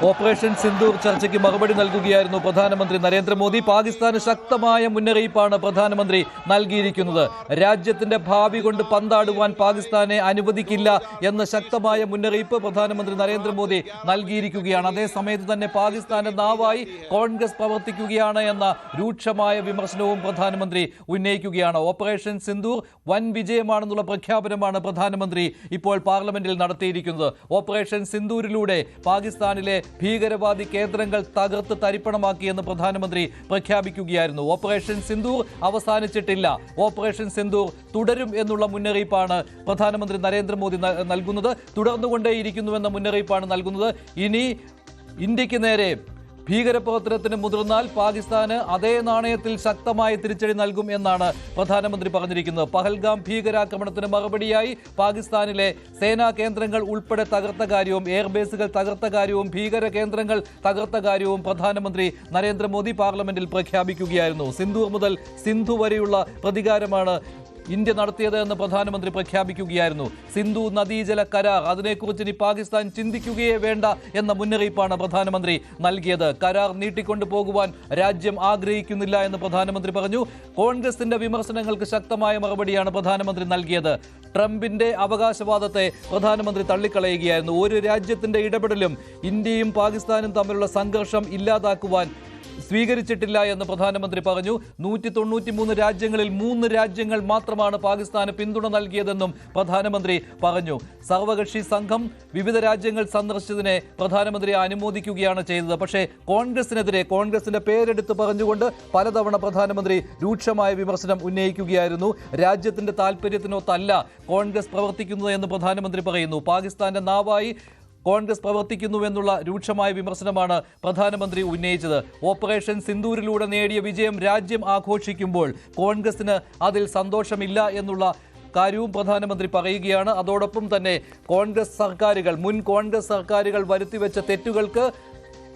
Operation Sindoor ചർച്ചയ്ക്ക് മറുപടി നൽകുകയായിരുന്നു പ്രധാനമന്ത്രി നരേന്ദ്രമോദി. പാകിസ്ഥാന് ശക്തമായ മുന്നറിയിപ്പാണ് പ്രധാനമന്ത്രി നൽകിയിരിക്കുന്നത്. രാജ്യത്തിന്റെ ഭാവി കൊണ്ട് പന്താടുവാൻ പാകിസ്ഥാനെ അനുവദിക്കില്ല എന്ന ശക്തമായ മുന്നറിയിപ്പ് പ്രധാനമന്ത്രി നരേന്ദ്രമോദി നൽകിയിരിക്കുകയാണ്. അതേസമയത്ത് തന്നെ പാകിസ്ഥാന്റെ നാവായി കോൺഗ്രസ് പ്രവർത്തിക്കുകയാണ് എന്ന രൂക്ഷമായ വിമർശനവും പ്രധാനമന്ത്രി ഉന്നയിക്കുകയാണ്. ഓപ്പറേഷൻ സിന്ദൂർ വൻ വിജയമാണെന്നുള്ള പ്രഖ്യാപനമാണ് പ്രധാനമന്ത്രി ഇപ്പോൾ പാർലമെന്റിൽ നടത്തിയിരിക്കുന്നത്. ഓപ്പറേഷൻ സിന്ദൂരിലൂടെ പാകിസ്ഥാനിലെ ഭീകരവാദി കേന്ദ്രങ്ങൾ തകർത്ത് തരിപ്പണമാക്കിയെന്ന് പ്രധാനമന്ത്രി പ്രഖ്യാപിക്കുകയായിരുന്നു. ഓപ്പറേഷൻ സിന്ദൂർ അവസാനിച്ചിട്ടില്ല, ഓപ്പറേഷൻ സിന്ദൂർ തുടരും എന്നുള്ള മുന്നറിയിപ്പാണ് പ്രധാനമന്ത്രി നരേന്ദ്രമോദി നൽകുന്നത്. തുടർന്നുകൊണ്ടേയിരിക്കുന്നുവെന്ന മുന്നറിയിപ്പാണ് നൽകുന്നത്. ഇനി ഇന്ത്യക്ക് നേരെ ഭീകരപ്രവർത്തനത്തിന് മുതിർന്നാൽ പാകിസ്ഥാന് അതേ നാണയത്തിൽ ശക്തമായ തിരിച്ചടി നൽകും എന്നാണ് പ്രധാനമന്ത്രി പറഞ്ഞിരിക്കുന്നത്. പഹൽഗാം ഭീകരാക്രമണത്തിന് മറുപടിയായി പാകിസ്ഥാനിലെ സേനാ കേന്ദ്രങ്ങൾ ഉൾപ്പെടെ തകർത്ത കാര്യവും എയർബേസുകൾ തകർത്ത കാര്യവും ഭീകര കേന്ദ്രങ്ങൾ തകർത്ത കാര്യവും പ്രധാനമന്ത്രി നരേന്ദ്രമോദി പാർലമെന്റിൽ പ്രഖ്യാപിക്കുകയായിരുന്നു. സിന്ദൂർ മുതൽ സിന്ധു വരെയുള്ള പ്രതികാരമാണ് ഇന്ത്യ നടത്തിയത് എന്ന് പ്രധാനമന്ത്രി പ്രഖ്യാപിക്കുകയായിരുന്നു. സിന്ധു നദീജല കരാർ, അതിനെക്കുറിച്ച് ഇനി പാകിസ്ഥാൻ ചിന്തിക്കുകയേ വേണ്ട എന്ന മുന്നറിയിപ്പാണ് പ്രധാനമന്ത്രി നൽകിയത്. കരാർ നീട്ടിക്കൊണ്ടു പോകുവാൻ രാജ്യം ആഗ്രഹിക്കുന്നില്ല എന്ന് പ്രധാനമന്ത്രി പറഞ്ഞു. കോൺഗ്രസിന്റെ വിമർശനങ്ങൾക്ക് ശക്തമായ മറുപടിയാണ് പ്രധാനമന്ത്രി നൽകിയത്. ട്രംപിന്റെ അവകാശവാദത്തെ പ്രധാനമന്ത്രി തള്ളിക്കളയുകയായിരുന്നു. ഒരു രാജ്യത്തിന്റെ ഇടപെടലും ഇന്ത്യയും പാകിസ്ഥാനും തമ്മിലുള്ള സംഘർഷം ഇല്ലാതാക്കുവാൻ സ്വീകരിച്ചിട്ടില്ല എന്ന് പ്രധാനമന്ത്രി പറഞ്ഞു. 193 രാജ്യങ്ങളിൽ 3 രാജ്യങ്ങൾ മാത്രമാണ് പാകിസ്ഥാന് പിന്തുണ നൽകിയതെന്നും പ്രധാനമന്ത്രി പറഞ്ഞു. സർവകക്ഷി സംഘം വിവിധ രാജ്യങ്ങൾ സന്ദർശിച്ചതിനെ പ്രധാനമന്ത്രി അനുമോദിക്കുകയാണ് ചെയ്തത്. പക്ഷേ കോൺഗ്രസിനെതിരെ, കോൺഗ്രസിന്റെ പേരെടുത്ത് പറഞ്ഞുകൊണ്ട് പലതവണ പ്രധാനമന്ത്രി രൂക്ഷമായ വിമർശനം ഉന്നയിക്കുകയായിരുന്നു. രാജ്യത്തിന്റെ താല്പര്യത്തിനൊത്തല്ല കോൺഗ്രസ് പ്രവർത്തിക്കുന്നത് എന്ന് പ്രധാനമന്ത്രി പറയുന്നു. പാകിസ്ഥാന്റെ നാവായി കോൺഗ്രസ് പ്രവർത്തിക്കുന്നുവെന്നുള്ള രൂക്ഷമായ വിമർശനമാണ് പ്രധാനമന്ത്രി ഉന്നയിച്ചത്. ഓപ്പറേഷൻ സിന്ദൂരിലൂടെ നേടിയ വിജയം രാജ്യം ആഘോഷിക്കുമ്പോൾ കോൺഗ്രസിന് അതിൽ സന്തോഷമില്ല എന്നുള്ള കാര്യവും പ്രധാനമന്ത്രി പറയുകയാണ്. അതോടൊപ്പം തന്നെ കോൺഗ്രസ് സർക്കാരുകൾ, മുൻ കോൺഗ്രസ് സർക്കാരുകൾ വരുത്തിവെച്ച തെറ്റുകൾക്ക്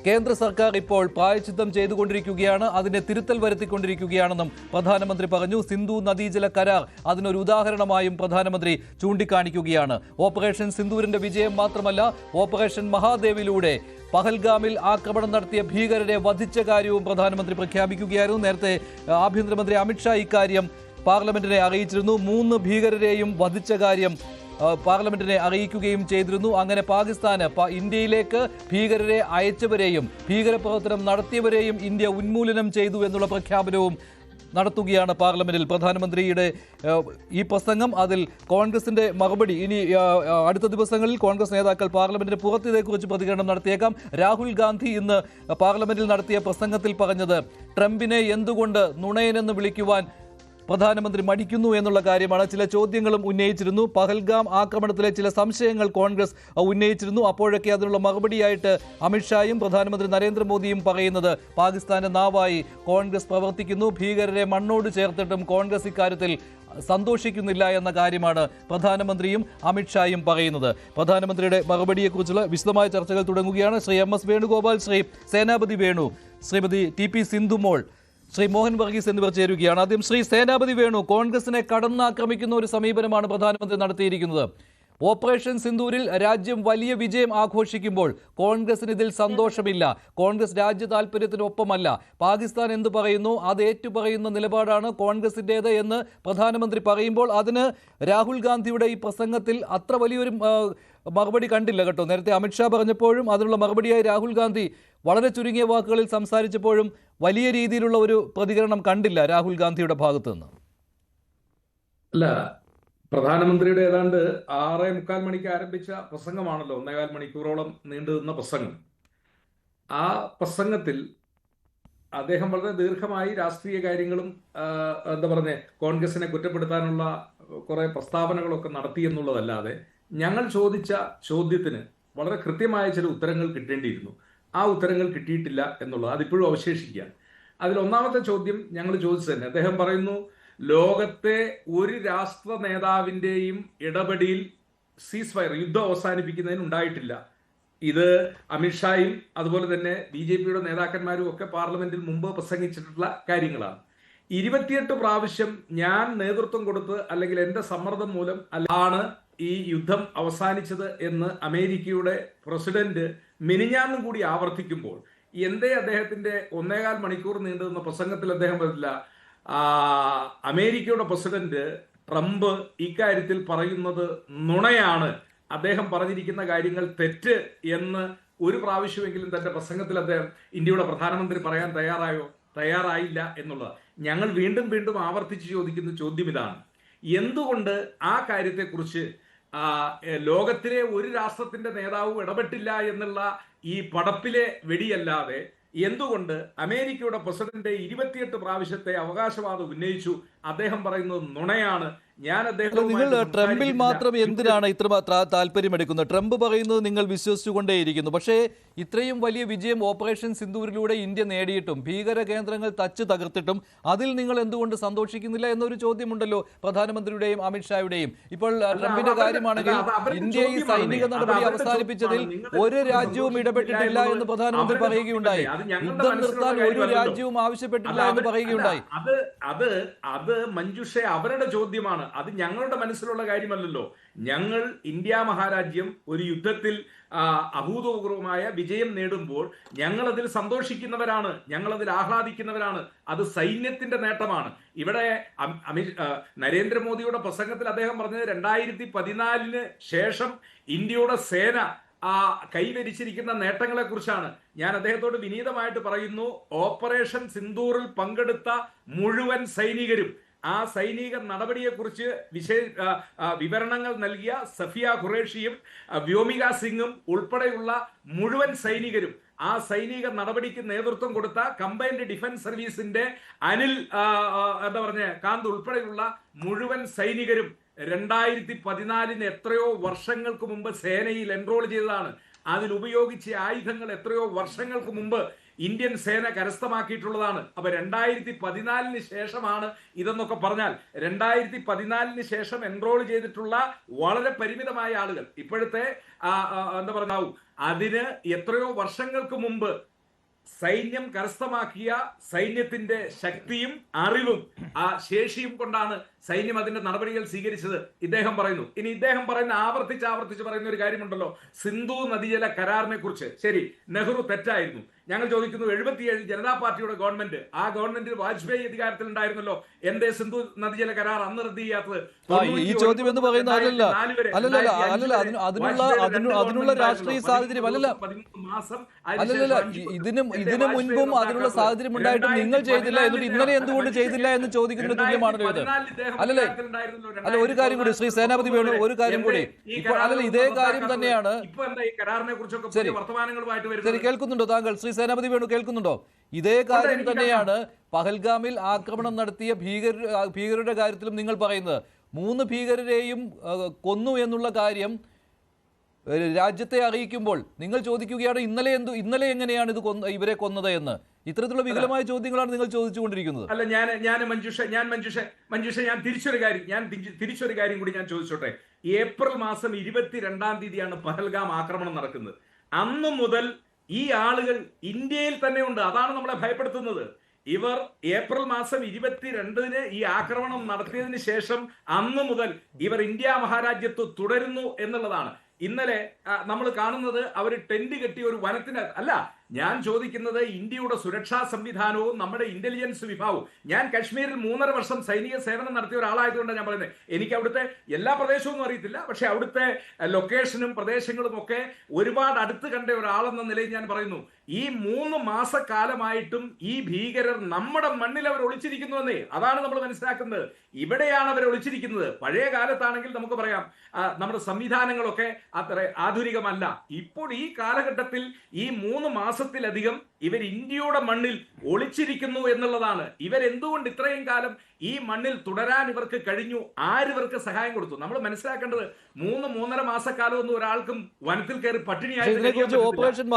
കേന്ദ്ര സർക്കാർ ഇപ്പോൾ പ്രായശ്ചിത്തം ചെയ്തുകൊണ്ടിരിക്കുകയാണ്, അതിനെ തിരുത്തൽ വരുത്തിക്കൊണ്ടിരിക്കുകയാണെന്നും പ്രധാനമന്ത്രി പറഞ്ഞു. സിന്ധു നദീജല കരാർ അതിനൊരു ഉദാഹരണമായും പ്രധാനമന്ത്രി ചൂണ്ടിക്കാണിക്കുകയാണ്. ഓപ്പറേഷൻ സിന്ദൂരിന്റെ വിജയം മാത്രമല്ല, ഓപ്പറേഷൻ മഹാദേവിലൂടെ പഹൽഗാമിൽ ആക്രമണം നടത്തിയ ഭീകരരെ വധിച്ച കാര്യവും പ്രധാനമന്ത്രി പ്രഖ്യാപിക്കുകയായിരുന്നു. നേരത്തെ ആഭ്യന്തരമന്ത്രി അമിത്ഷാ ഇക്കാര്യം പാർലമെന്റിനെ അറിയിച്ചിരുന്നു. 3 ഭീകരരെയും വധിച്ച കാര്യം പാർലമെന്റിനെ അറിയിക്കുകയും ചെയ്തിരുന്നു. അങ്ങനെ പാകിസ്ഥാന് ഇന്ത്യയിലേക്ക് ഭീകരരെ അയച്ചവരെയും ഭീകരപ്രവർത്തനം നടത്തിയവരെയും ഇന്ത്യ ഉന്മൂലനം ചെയ്തു എന്നുള്ള പ്രഖ്യാപനവും നടത്തുകയാണ് പാർലമെന്റിൽ പ്രധാനമന്ത്രിയുടെ ഈ പ്രസംഗം. അതിൽ കോൺഗ്രസിന്റെ മറുപടി ഇനി അടുത്ത ദിവസങ്ങളിൽ കോൺഗ്രസ് നേതാക്കൾ പാർലമെന്റിന് പുറത്ത് ഇതേക്കുറിച്ച് പ്രതികരണം നടത്തിയേക്കാം. രാഹുൽ ഗാന്ധി ഇന്ന് പാർലമെന്റിൽ നടത്തിയ പ്രസംഗത്തിൽ പറഞ്ഞത് ട്രംപിനെ എന്തുകൊണ്ട് നുണയനെന്ന് വിളിക്കുവാൻ പ്രധാനമന്ത്രി മടിക്കുന്നു എന്നുള്ള കാര്യമാണ്. ചില ചോദ്യങ്ങളും ഉന്നയിച്ചിരുന്നു. പഹൽഗാം ആക്രമണത്തിലെ ചില സംശയങ്ങൾ കോൺഗ്രസ് ഉന്നയിച്ചിരുന്നു. അപ്പോഴൊക്കെ അതിനുള്ള മറുപടിയായിട്ട് അമിത്ഷായും പ്രധാനമന്ത്രി നരേന്ദ്രമോദിയും പറയുന്നത് പാകിസ്ഥാന്റെ നാവായി കോൺഗ്രസ് പ്രവർത്തിക്കുന്നു, ഭീകരരെ മണ്ണോട് ചേർത്തിട്ടും കോൺഗ്രസ് ഇക്കാര്യത്തിൽ സന്തോഷിക്കുന്നില്ല എന്ന കാര്യമാണ് പ്രധാനമന്ത്രിയും അമിത്ഷായും പറയുന്നത്. പ്രധാനമന്ത്രിയുടെ മറുപടിയെക്കുറിച്ചുള്ള വിശദമായ ചർച്ചകൾ തുടങ്ങുകയാണ്. ശ്രീ MS വേണുഗോപാൽ, ശ്രീ സേനാപതി വേണു, ശ്രീമതി TP സിന്ധുമോൾ, ശ്രീ മോഹൻ വർഗീസ് എന്നിവർ ചേരുകയാണ്. ആദ്യം ശ്രീ സേനാപതി വേണു, കോൺഗ്രസിനെ കടന്നാക്രമിക്കുന്ന ഒരു സമീപനമാണ് പ്രധാനമന്ത്രി നടത്തിയിരിക്കുന്നത്. ഓപ്പറേഷൻ സിന്ദൂരിൽ രാജ്യം വലിയ വിജയം ആഘോഷിക്കുമ്പോൾ കോൺഗ്രസിന് ഇതിൽ സന്തോഷമില്ല, കോൺഗ്രസ് രാജ്യ താല്പര്യത്തിനൊപ്പമല്ല, പാകിസ്ഥാൻ എന്ത് പറയുന്നു അത് ഏറ്റുപറയുന്ന നിലപാടാണ് കോൺഗ്രസിൻ്റേത് എന്ന് പ്രധാനമന്ത്രി പറയുമ്പോൾ അതിന് രാഹുൽ ഗാന്ധിയുടെ ഈ പ്രസംഗത്തിൽ അത്ര വലിയൊരു മറുപടി കണ്ടില്ല കേട്ടോ. നേരത്തെ അമിത്ഷാ പറഞ്ഞപ്പോഴും അതിനുള്ള മറുപടിയായി രാഹുൽ ഗാന്ധി വളരെ ചുരുങ്ങിയ വാക്കുകളിൽ സംസാരിച്ചപ്പോഴും വലിയ രീതിയിലുള്ള ഒരു പ്രതികരണം കണ്ടില്ല രാഹുൽ ഗാന്ധിയുടെ ഭാഗത്ത് നിന്ന്. അല്ല, പ്രധാനമന്ത്രിയുടെ ഏതാണ്ട് 6:45 മണിക്ക് ആരംഭിച്ച പ്രസംഗമാണല്ലോ 1.25 മണിക്കൂറോളം നീണ്ടു നിന്ന പ്രസംഗം. ആ പ്രസംഗത്തിൽ അദ്ദേഹം വളരെ ദീർഘമായി രാഷ്ട്രീയ കാര്യങ്ങളും എന്താ പറഞ്ഞ കോൺഗ്രസിനെ കുറ്റപ്പെടുത്താനുള്ള കുറെ പ്രസ്താവനകളൊക്കെ നടത്തി എന്നുള്ളതല്ലാതെ ഞങ്ങൾ ചോദിച്ച ചോദ്യത്തിന് വളരെ കൃത്യമായ ചില ഉത്തരങ്ങൾ കിട്ടേണ്ടിയിരുന്നു. ആ ഉത്തരങ്ങൾ കിട്ടിയിട്ടില്ല എന്നുള്ളത് അതിപ്പോഴും അവശേഷിക്കുകയാണ്. അതിൽ ഒന്നാമത്തെ ചോദ്യം ഞങ്ങൾ ചോദിച്ചത് തന്നെ, അദ്ദേഹം പറയുന്നു ലോകത്തെ ഒരു രാഷ്ട്ര നേതാവിൻ്റെയും ഇടപെടിയിൽ സീസ് ഫയർ, യുദ്ധം അവസാനിപ്പിക്കുന്നതിന് ഉണ്ടായിട്ടില്ല. ഇത് അമിത്ഷായും അതുപോലെ തന്നെ BJPയുടെ നേതാക്കന്മാരും ഒക്കെ പാർലമെന്റിൽ മുമ്പ് പ്രസംഗിച്ചിട്ടുള്ള കാര്യങ്ങളാണ്. 28 പ്രാവശ്യം ഞാൻ നേതൃത്വം കൊടുത്ത് അല്ലെങ്കിൽ എന്റെ സമ്മർദ്ദം മൂലം ആണ് ഈ യുദ്ധം അവസാനിച്ചത് എന്ന് അമേരിക്കയുടെ പ്രസിഡന്റ് മിനിഞ്ഞാന്നും കൂടി ആവർത്തിക്കുമ്പോൾ എന്തേ അദ്ദേഹത്തിന്റെ 1.25 മണിക്കൂർ നീണ്ടുനിന്ന പ്രസംഗത്തിൽ അദ്ദേഹം പറഞ്ഞില്ല അമേരിക്കയുടെ പ്രസിഡന്റ് ട്രംപ് ഇക്കാര്യത്തിൽ പറയുന്നത് നുണയാണ്, അദ്ദേഹം പറഞ്ഞിരിക്കുന്ന കാര്യങ്ങൾ തെറ്റ് എന്ന് ഒരു പ്രാവശ്യമെങ്കിലും തന്റെ പ്രസംഗത്തിൽ അദ്ദേഹം ഇന്ത്യയുടെ പ്രധാനമന്ത്രി പറയാൻ തയ്യാറായില്ല എന്നുള്ളത്. ഞങ്ങൾ വീണ്ടും വീണ്ടും ആവർത്തിച്ച് ചോദിക്കുന്ന ചോദ്യം ഇതാണ്: എന്തുകൊണ്ട് ആ കാര്യത്തെക്കുറിച്ച് ലോകത്തിലെ ഒരു രാഷ്ട്രത്തിന്റെ നേതാവും ഇടപെട്ടില്ല എന്നുള്ള ഈ പടപ്പിലെ വെടിയല്ലാതെ എന്തുകൊണ്ട് അമേരിക്കയുടെ പ്രസിഡന്റ് 28 പ്രാവശ്യത്തെ അവകാശവാദം ഉന്നയിച്ചു, അദ്ദേഹം പറയുന്നത് നുണയാണ്, ഞാൻ നിങ്ങൾ ട്രംപിൽ മാത്രം എന്തിനാണ് ഇത്ര താല്പര്യമെടുക്കുന്നത്? ട്രംപ് പറയുന്നത് നിങ്ങൾ വിശ്വസിച്ചുകൊണ്ടേയിരിക്കുന്നു. പക്ഷേ ഇത്രയും വലിയ വിജയം ഓപ്പറേഷൻ സിന്ദൂരിലൂടെ ഇന്ത്യ നേടിയിട്ടും ഭീകര കേന്ദ്രങ്ങൾ തച്ച് തകർത്തിട്ടും അതിൽ നിങ്ങൾ എന്തുകൊണ്ട് സന്തോഷിക്കുന്നില്ല എന്നൊരു ചോദ്യമുണ്ടല്ലോ പ്രധാനമന്ത്രിയുടെയും അമിത്ഷായുടെയും. ഇപ്പോൾ ട്രംപിന്റെ കാര്യമാണെങ്കിൽ ഇന്ത്യ ഈ സൈനിക നടപടി അവസാനിപ്പിച്ചതിൽ ഒരു രാജ്യവും ഇടപെട്ടിട്ടില്ല എന്ന് പ്രധാനമന്ത്രി പറയുകയുണ്ടായി. യുദ്ധം നിർത്താൻ ഒരു രാജ്യവും ആവശ്യപ്പെട്ടില്ല എന്ന് പറയുകയുണ്ടായി. അത് മഞ്ജുഷ അവരുടെ ചോദ്യമാണ്, അത് ഞങ്ങളുടെ മനസ്സിലുള്ള കാര്യമല്ലല്ലോ. ഞങ്ങൾ ഇന്ത്യ മഹാരാജ്യം ഒരു യുദ്ധത്തിൽ അഭൂതപൂർവമായ വിജയം നേടുമ്പോൾ ഞങ്ങൾ അതിൽ സന്തോഷിക്കുന്നവരാണ്, ഞങ്ങൾ അതിൽ ആഹ്ലാദിക്കുന്നവരാണ്. അത് സൈന്യത്തിന്റെ നേട്ടമാണ്. ഇവിടെ നരേന്ദ്രമോദിയുടെ പ്രസംഗത്തിൽ അദ്ദേഹം പറഞ്ഞത് 2014 ശേഷം ഇന്ത്യയുടെ സേന കൈവരിച്ചിരിക്കുന്ന നേട്ടങ്ങളെ കുറിച്ചാണ്. ഞാൻ അദ്ദേഹത്തോട് വിനീതമായിട്ട് പറയുന്നു, ഓപ്പറേഷൻ സിന്ദൂറിൽ പങ്കെടുത്ത മുഴുവൻ സൈനികരും ആ സൈനിക നടപടിയെക്കുറിച്ച് വിവരണങ്ങൾ നൽകിയ സഫിയ ഖുറേഷിയും വ്യോമിക സിംഗും ഉൾപ്പെടെയുള്ള മുഴുവൻ സൈനികരും, ആ സൈനിക നടപടിക്ക് നേതൃത്വം കൊടുത്ത കമ്പൈൻഡ് ഡിഫൻസ് സർവീസിന്റെ അനിൽ കാന്ത് ഉൾപ്പെടെയുള്ള മുഴുവൻ സൈനികരും 2014 എത്രയോ വർഷങ്ങൾക്ക് മുമ്പ് സേനയിൽ എൻറോൾ ചെയ്തതാണ്. അതിലുപയോഗിച്ച ആയുധങ്ങൾ എത്രയോ വർഷങ്ങൾക്ക് മുമ്പ് ഇന്ത്യൻ സേന കരസ്ഥമാക്കിയിട്ടുള്ളതാണ്. അപ്പൊ 2014 ശേഷമാണ് ഇതെന്നൊക്കെ പറഞ്ഞാൽ 2014 ശേഷം എൻറോൾ ചെയ്തിട്ടുള്ള വളരെ പരിമിതമായ ആളുകൾ ഇപ്പോഴത്തെ അതിന് എത്രയോ വർഷങ്ങൾക്ക് മുമ്പ് സൈന്യം കരസ്ഥമാക്കിയ സൈന്യത്തിന്റെ ശക്തിയും അറിവും ആ ശേഷിയും കൊണ്ടാണ് സൈന്യം അതിന്റെ നടപടികൾ സ്വീകരിച്ചത് ഇദ്ദേഹം പറയുന്നു. ഇനി ഇദ്ദേഹം പറയുന്ന ആവർത്തിച്ച് പറയുന്ന ഒരു കാര്യമുണ്ടല്ലോ, സിന്ധു നദീജല കരാറിനെ കുറിച്ച്. ശരി, നെഹ്റു തെറ്റായിരുന്നു. ഞങ്ങൾ ചോദിക്കുന്നു, 77 ജനതാ പാർട്ടിയുടെ ഗവൺമെന്റ്, ആ ഗവൺമെന്റിൽ വാജ്പേയി അധികാരത്തിൽ ഉണ്ടായിരുന്നല്ലോ, എന്തേ സിന്ധു നദീജല കരാർ അന്ന് റദ്ദ് ചെയ്യാത്തത്? ഈ ചോദ്യം എന്ന് പറയുന്നത് അതിനുള്ള രാഷ്ട്രീയ സാഹചര്യം അല്ലല്ല. ഇതിനു മുൻപും അതിനുള്ള സാഹചര്യം ഉണ്ടായിട്ടും നിങ്ങൾ ചെയ്തില്ല, എന്നിട്ട് ഇന്നലെ എന്തുകൊണ്ട് ചെയ്തില്ല എന്ന് ചോദിക്കുന്നതിന് തുല്യമാണല്ലോ ഇത്. അല്ലല്ലേ? അല്ല, ഒരു കാര്യം കൂടി ശ്രീ സേനാപതി വേണു, ഒരു കാര്യം കൂടി. അല്ലല്ല, ഇതേ കാര്യം തന്നെയാണ്. ശരി, കേൾക്കുന്നുണ്ടോ താങ്കൾ? ശ്രീ സേനാപതി വേണു കേൾക്കുന്നുണ്ടോ? ഇതേ കാര്യം തന്നെയാണ് പഹൽഗാമിൽ ആക്രമണം നടത്തിയ ഭീകരരുടെ കാര്യത്തിലും നിങ്ങൾ പറയുന്നത്. 3 ഭീകരരെയും കൊന്നു എന്നുള്ള കാര്യം രാജ്യത്തെ അറിയിക്കുമ്പോൾ നിങ്ങൾ ചോദിക്കുകയാണ് ഇന്നലെ എങ്ങനെയാണ് ഇവരെ കൊന്നത് എന്ന്. ഇത്തരത്തിലുള്ള വികലമായ ചോദ്യങ്ങളാണ് നിങ്ങൾ ചോദിച്ചുകൊണ്ടിരിക്കുന്നത്. അല്ല, ഞാൻ മഞ്ജുഷ ഞാൻ തിരിച്ചൊരു കാര്യം കൂടി ഞാൻ ചോദിച്ചോട്ടെ. ഏപ്രിൽ മാസം 22-ാം തീയതിയാണ് പഹൽഗാം ആക്രമണം നടക്കുന്നത്. അന്നു മുതൽ ഈ ആളുകൾ ഇന്ത്യയിൽ തന്നെ ഉണ്ട്. അതാണ് നമ്മളെ ഭയപ്പെടുത്തുന്നത്. ഇവർ ഏപ്രിൽ മാസം 22-ന് ഈ ആക്രമണം നടത്തിയതിന് ശേഷം അന്നു മുതൽ ഇവർ ഇന്ത്യ മഹാരാജ്യത്ത് തുടരുന്നു എന്നുള്ളതാണ്. ഇന്നലെ നമ്മൾ കാണുന്നത് അവർ ടെന്റ് കെട്ടിയ ഒരു വനത്തിന് അല്ല. ഞാൻ ചോദിക്കുന്നത് ഇന്ത്യയുടെ സുരക്ഷാ സംവിധാനവും നമ്മുടെ ഇന്റലിജൻസ് വിഭാഗവും. ഞാൻ കശ്മീരിൽ 3.5 വർഷം സൈനിക സേവനം നടത്തിയ ഒരാളായതുകൊണ്ടാണ് ഞാൻ പറയുന്നത്. എനിക്ക് അവിടുത്തെ എല്ലാ പ്രദേശവും അറിയത്തില്ല, പക്ഷെ അവിടുത്തെ ലൊക്കേഷനും പ്രദേശങ്ങളും ഒക്കെ ഒരുപാട് അടുത്ത് കണ്ട ഒരാളെന്ന നിലയിൽ ഞാൻ പറയുന്നു, ഈ 3 മാസക്കാലമായിട്ടും ഈ ഭീകരർ നമ്മുടെ മണ്ണിൽ അവർ ഒളിച്ചിരിക്കുന്നുവെന്നേ. അതാണ് നമ്മൾ മനസ്സിലാക്കുന്നത്. ഇവിടെയാണ് അവർ ഒളിച്ചിരിക്കുന്നത്. പഴയ കാലത്താണെങ്കിൽ നമുക്ക് പറയാം നമ്മുടെ സംവിധാനങ്ങളൊക്കെ അത്ര ആധുനികമല്ല. ഇപ്പോൾ ഈ കാലഘട്ടത്തിൽ ഈ 3 മാസത്തിലധികം ഇവർ ഇന്ത്യയുടെ മണ്ണിൽ ഒളിച്ചിരിക്കുന്നു എന്നുള്ളതാണ്. ഇവരെന്തുകൊണ്ട് ഇത്രയും കാലം ഈ മണ്ണിൽ തുടരാൻ ഇവർക്ക് കഴിഞ്ഞു? ആരിവർക്ക് സഹായം കൊടുത്തു? നമ്മൾ മനസ്സിലാക്കേണ്ടത് 3-3.5 മാസക്കാലം ഒന്നും ഒരാൾക്കും വനത്തിൽ കയറി പട്ടിണിയായി. ഓപ്പറേഷൻ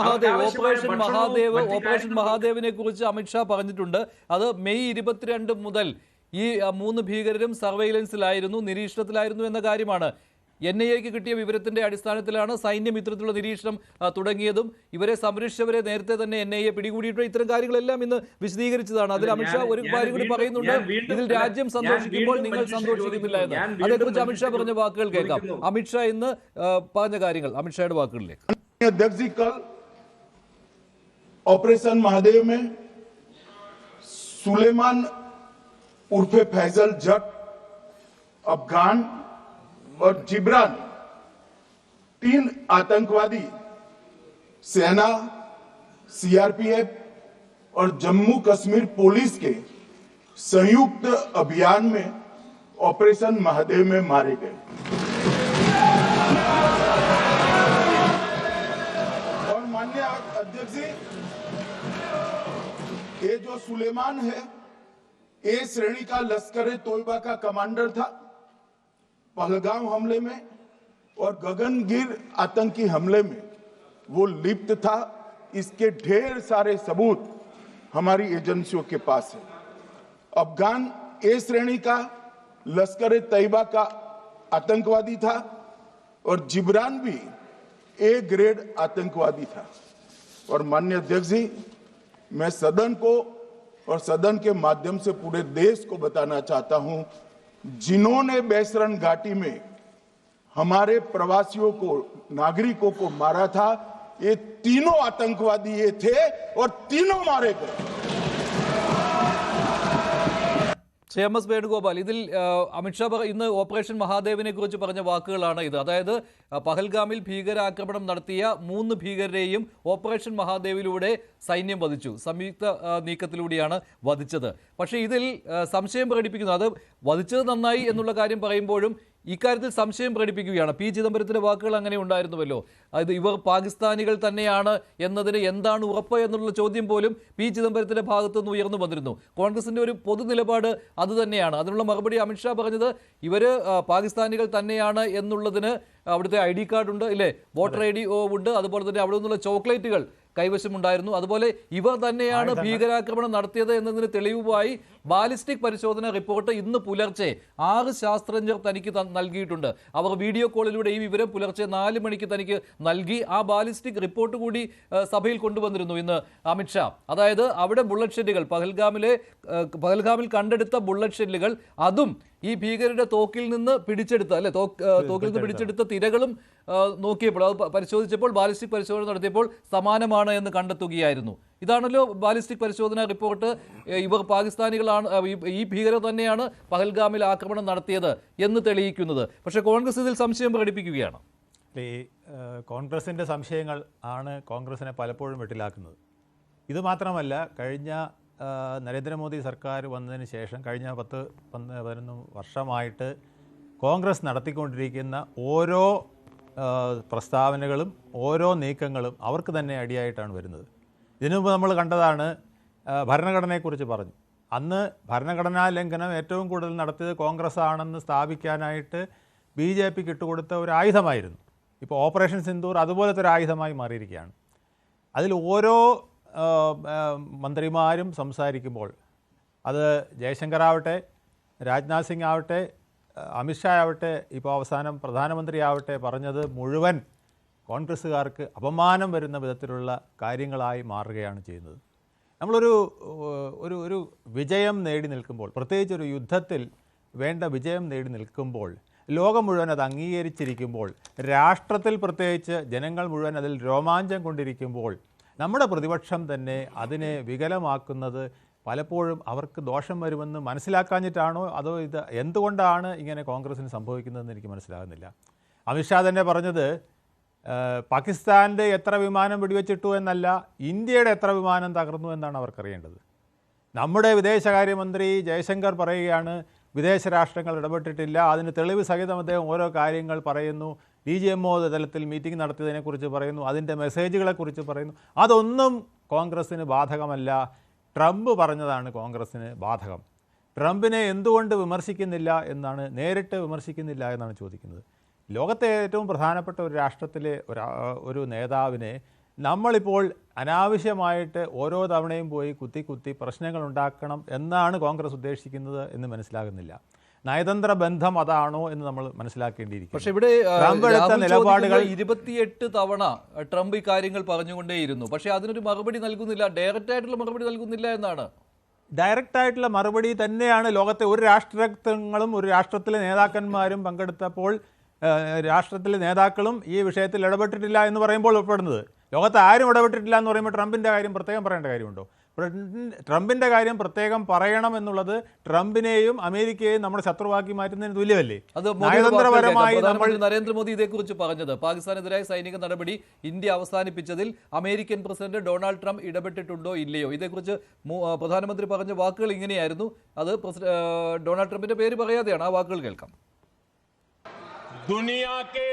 മഹാദേവിനെ കുറിച്ച് അമിത്ഷാ പറഞ്ഞിട്ടുണ്ട്. അത് മെയ് 22 മുതൽ ഈ 3 ഭീകരരും സർവൈലൻസിലായിരുന്നു, നിരീക്ഷണത്തിലായിരുന്നു എന്ന കാര്യമാണ്. NIAക്ക് കിട്ടിയ വിവരത്തിന്റെ അടിസ്ഥാനത്തിലാണ് സൈന്യം ഇത്തരത്തിലുള്ള നിരീക്ഷണം തുടങ്ങിയതും ഇവരെ സംരക്ഷിച്ചവരെ നേരത്തെ തന്നെ NIA പിടികൂടിയിട്ട് ഇത്തരം കാര്യങ്ങളെല്ലാം ഇന്ന് വിശദീകരിച്ചതാണ്. അതിൽ അമിത്ഷാ ഒരു കാര്യം കൂടി പറയുന്നുണ്ട്, ഇതിൽ രാജ്യം സന്തോഷിക്കുമ്പോൾ നിങ്ങൾ സന്തോഷിക്കുന്നില്ല എന്ന്. അതേക്കുറിച്ച് അമിത്ഷാ പറഞ്ഞ വാക്കുകൾ കേൾക്കാം. അമിത്ഷാ ഇന്ന് പറഞ്ഞ കാര്യങ്ങൾ അമിത്ഷായുടെ വാക്കുകളിലേക്ക്. अध्यक्ष जी, कल ऑपरेशन महादेव में सुलेमान उर्फे फैजल जट, अफगान और जिब्रान 3 आतंकवादी सेना, CRPF और जम्मू कश्मीर पुलिस के संयुक्त अभियान में ऑपरेशन महादेव में मारे गए। और माननीय अध्यक्ष जी, ये जो सुलेमान है, ए श्रेणी का लश्कर ए तोयबा का कमांडर था। पहलगाम हमले में और गगनगिर आतंकी हमले में वो लिप्त था। इसके ढेर सारे सबूत हमारी एजेंसियों के पास है। अफगान ए श्रेणी का लश्कर ए तैयबा का आतंकवादी था और जिब्रान भी ए ग्रेड आतंकवादी था। और माननीय अध्यक्ष जी, मैं सदन को और सदन के माध्यम से पूरे देश को बताना चाहता हूं, जिन्होंने बैसरन घाटी में हमारे प्रवासियों को, नागरिकों को मारा था, ये तीनों आतंकवादी ये थे और तीनों मारे गए। CMS വേണുഗോപാൽ, ഇതിൽ അമിത്ഷാ ഇന്ന് ഓപ്പറേഷൻ മഹാദേവിനെ കുറിച്ച് പറഞ്ഞ വാക്കുകളാണ് ഇത്. അതായത് പഹൽഗാമിൽ ഭീകരാക്രമണം നടത്തിയ 3 ഭീകരരെയും ഓപ്പറേഷൻ മഹാദേവിലൂടെ സൈന്യം വധിച്ചു. സംയുക്ത നീക്കത്തിലൂടെയാണ് വധിച്ചത്. പക്ഷേ ഇതിൽ സംശയം പ്രകടിപ്പിക്കുന്നു. അത് വധിച്ചത് നന്നായി എന്നുള്ള കാര്യം പറയുമ്പോഴും ഇക്കാര്യത്തിൽ സംശയം പ്രകടിപ്പിക്കുകയാണ്. പി ചിദംബരത്തിന്റെ വാക്കുകൾ അങ്ങനെ ഉണ്ടായിരുന്നുവല്ലോ. അതായത് ഇവർ പാകിസ്ഥാനികൾ തന്നെയാണ് എന്നതിന് എന്താണ് ഉറപ്പ് എന്നുള്ള ചോദ്യം പോലും പി ചിദംബരത്തിന്റെ ഭാഗത്തു നിന്ന് ഉയർന്നു വന്നിരുന്നു. കോൺഗ്രസിന്റെ ഒരു പൊതു നിലപാട് അതുതന്നെയാണ്. അതിനുള്ള മറുപടി അമിത്ഷാ പറഞ്ഞത് ഇവർ പാകിസ്ഥാനികൾ തന്നെയാണ് എന്നുള്ളതിന് അവിടുത്തെ ID കാർഡ് ഉണ്ട്, ഇല്ലേ, വോട്ടർ ID ഉണ്ട്, അതുപോലെ തന്നെ അവിടെ നിന്നുള്ള ചോക്ലേറ്റുകൾ കൈവശമുണ്ടായിരുന്നു. അതുപോലെ ഇവർ തന്നെയാണ് ഭീകരാക്രമണം നടത്തിയത് എന്നതിന് തെളിവുമായി ബാലിസ്റ്റിക് പരിശോധന റിപ്പോർട്ട് ഇന്ന് പുലർച്ചെ 6 ശാസ്ത്രജ്ഞർ തനിക്ക് നൽകിയിട്ടുണ്ട്. അവർ വീഡിയോ കോളിലൂടെ ഈ വിവരം പുലർച്ചെ 4 മണിക്ക് തനിക്ക് നൽകി. ആ ബാലിസ്റ്റിക് റിപ്പോർട്ട് കൂടി സഭയിൽ കൊണ്ടുവന്നിരുന്നു ഇന്ന് അമിത്ഷാ. അതായത് അവിടെ ബുള്ളറ്റ് ഷെല്ലുകൾ, പഹൽഗാമിൽ കണ്ടെടുത്ത ബുള്ളറ്റ് ഷെല്ലുകൾ, അതും ഈ ഭീകരരുടെ തോക്കിൽ നിന്ന് പിടിച്ചെടുത്ത, അല്ലെ, തോക്കിൽ നിന്ന് പിടിച്ചെടുത്ത തിരകളും നോക്കിയപ്പോൾ, അത് പരിശോധിച്ചപ്പോൾ, ബാലിസ്റ്റിക് പരിശോധന നടത്തിയപ്പോൾ സമാനമാണ് എന്ന് കണ്ടെത്തുകയായിരുന്നു. ഇതാണല്ലോ ബാലിസ്റ്റിക് പരിശോധന റിപ്പോർട്ട്. ഇവർ പാകിസ്ഥാനികളാണ്, ഈ ഭീകരർ തന്നെയാണ് പഹൽഗാമിൽ ആക്രമണം നടത്തിയത് എന്ന് തെളിയിക്കുന്നത്. പക്ഷേ കോൺഗ്രസ് ഇതിൽ സംശയം പ്രകടിപ്പിക്കുകയാണ്. ഈ കോൺഗ്രസിൻ്റെ സംശയങ്ങൾ ആണ് കോൺഗ്രസിനെ പലപ്പോഴും വെട്ടിലാക്കുന്നത്. ഇതുമാത്രമല്ല, കഴിഞ്ഞ നരേന്ദ്രമോദി സർക്കാർ വന്നതിന് ശേഷം കഴിഞ്ഞ 10-11 വർഷമായിട്ട് കോൺഗ്രസ് നടത്തിക്കൊണ്ടിരിക്കുന്ന ഓരോ പ്രസ്താവനകളും ഓരോ നീക്കങ്ങളും അവർക്ക് തന്നെ അടിയായിട്ടാണ് വരുന്നത്. ഇതിനു മുമ്പ് നമ്മൾ കണ്ടതാണ്, ഭരണഘടനയെക്കുറിച്ച് പറഞ്ഞു. അന്ന് ഭരണഘടനാ ലംഘനം ഏറ്റവും കൂടുതൽ നടത്തിയത് കോൺഗ്രസ് ആണെന്ന് സ്ഥാപിക്കാനായിട്ട് BJPക്ക് ഇട്ടുകൊടുത്ത ഒരു ആയുധമായിരുന്നു. ഇപ്പോൾ ഓപ്പറേഷൻ സിന്ദൂർ അതുപോലത്തെ ഒരു ആയുധമായി മാറിയിരിക്കുകയാണ്. അതിൽ ഓരോ മന്ത്രിമാരും സംസാരിക്കുമ്പോൾ, അത് ജയശങ്കർ ആവട്ടെ, രാജ്നാഥ് സിംഗ് ആവട്ടെ, അമിത്ഷാ ആവട്ടെ, ഇപ്പോൾ അവസാനം പ്രധാനമന്ത്രി ആവട്ടെ, പറഞ്ഞത് മുഴുവൻ കോൺഗ്രസ്സുകാർക്ക് അപമാനം വരുന്ന വിധത്തിലുള്ള കാര്യങ്ങളായി മാറുകയാണ് ചെയ്യുന്നത്. നമ്മളൊരു ഒരു വിജയം നേടി നിൽക്കുമ്പോൾ, പ്രത്യേകിച്ച് ഒരു യുദ്ധത്തിൽ വേണ്ട വിജയം നേടി നിൽക്കുമ്പോൾ, ലോകം മുഴുവൻ അത് അംഗീകരിച്ചിരിക്കുമ്പോൾ, രാഷ്ട്രത്തിൽ പ്രത്യേകിച്ച് ജനങ്ങൾ മുഴുവൻ അതിൽ രോമാഞ്ചം കൊണ്ടിരിക്കുമ്പോൾ, നമ്മുടെ പ്രതിപക്ഷം തന്നെ അതിനെ വികലമാക്കുന്നത് പലപ്പോഴും അവർക്ക് ദോഷം വരുമെന്ന് മനസ്സിലാക്കാഞ്ഞിട്ടാണോ അതോ ഇത് എന്തുകൊണ്ടാണ് ഇങ്ങനെ കോൺഗ്രസ്സിന് സംഭവിക്കുന്നതെന്ന് എനിക്ക് മനസ്സിലാകുന്നില്ല. അമിത്ഷാ തന്നെ പറഞ്ഞത് പാകിസ്ഥാൻ്റെ എത്ര വിമാനം വെടിവെച്ചിട്ടു എന്നല്ല, ഇന്ത്യയുടെ എത്ര വിമാനം തകർന്നു എന്നാണ് അവർക്കറിയേണ്ടത്. നമ്മുടെ വിദേശകാര്യമന്ത്രി ജയശങ്കർ പറയുകയാണ് വിദേശ രാഷ്ട്രങ്ങൾ ഇടപെട്ടിട്ടില്ല, അതിന് തെളിവ് സഹിതം അദ്ദേഹം ഓരോ കാര്യങ്ങൾ പറയുന്നു. DGMO തലത്തിൽ മീറ്റിംഗ് നടത്തിയതിനെക്കുറിച്ച് പറയുന്നു, അതിൻ്റെ മെസ്സേജുകളെക്കുറിച്ച് പറയുന്നു. അതൊന്നും കോൺഗ്രസ്സിന് ബാധകമല്ല. ട്രംപ് പറഞ്ഞതാണ് കോൺഗ്രസ്സിന് ബാധകം. ട്രംപിനെ എന്തുകൊണ്ട് വിമർശിക്കുന്നില്ല എന്നാണ്, നേരിട്ട് വിമർശിക്കുന്നില്ല എന്നാണ് ചോദിക്കുന്നത്. ലോകത്തെ ഏറ്റവും പ്രധാനപ്പെട്ട ഒരു രാഷ്ട്രത്തിലെ ഒരു നേതാവിനെ നമ്മളിപ്പോൾ അനാവശ്യമായിട്ട് ഓരോ തവണയും പോയി കുത്തി പ്രശ്നങ്ങൾ ഉണ്ടാക്കണം എന്നാണ് കോൺഗ്രസ് ഉദ്ദേശിക്കുന്നത് എന്ന് മനസ്സിലാകുന്നില്ല. നയതന്ത്ര ബന്ധം അതാണോ എന്ന് നമ്മൾ മനസ്സിലാക്കേണ്ടിയിരിക്കുന്നു. പക്ഷെ ഇവിടെ ട്രംപ് എടുത്ത നിലപാടുകൾ 28 തവണ ട്രംപ് ഈ കാര്യങ്ങൾ പറഞ്ഞുകൊണ്ടേയിരുന്നു. പക്ഷെ അതിനൊരു മറുപടി നൽകുന്നില്ല, ഡയറക്റ്റ് ആയിട്ടുള്ള മറുപടി നൽകുന്നില്ല എന്നാണ്. ഡയറക്റ്റ് ആയിട്ടുള്ള മറുപടി തന്നെയാണ് ലോകത്തെ ഒരു രാഷ്ട്രങ്ങളും ഒരു രാഷ്ട്രത്തിലെ നേതാക്കന്മാരും പങ്കെടുത്തപ്പോൾ രാഷ്ട്രത്തിലെ നേതാക്കളും ഈ വിഷയത്തിൽ ഇടപെട്ടിട്ടില്ല എന്ന് പറയുമ്പോൾ ഉൾപ്പെടുന്നത്. ലോകത്ത് ആരും ഇടപെട്ടിട്ടില്ല എന്ന് പറയുമ്പോൾ ട്രംപിൻ്റെ കാര്യം പ്രത്യേകം പറയേണ്ട കാര്യമുണ്ടോ? ട്രംപിൻ്റെ കാര്യം പ്രത്യേകം പറയണം എന്നുള്ളത് ട്രംപിനെയും അമേരിക്കയെയും നമ്മുടെ ശത്രുവാക്കി മാറ്റുന്നതിന് തുല്യമല്ലേ? നയതന്ത്രപരമായി നമ്മൾ നരേന്ദ്രമോദി ഇതേക്കുറിച്ച് പറഞ്ഞത് പാകിസ്ഥാനെതിരായ സൈനിക നടപടി ഇന്ത്യ അവസാനിപ്പിച്ചതിൽ അമേരിക്കൻ പ്രസിഡന്റ് ഡൊണാൾഡ് ട്രംപ് ഇടപെട്ടിട്ടുണ്ടോ ഇല്ലയോ, ഇതേക്കുറിച്ച് പ്രധാനമന്ത്രി പറഞ്ഞ വാക്കുകൾ ഇങ്ങനെയായിരുന്നു. അത് ഡൊണാൾഡ് ട്രംപിന്റെ പേര് പറയാതെയാണ്. ആ വാക്കുകൾ കേൾക്കാം. दुनिया के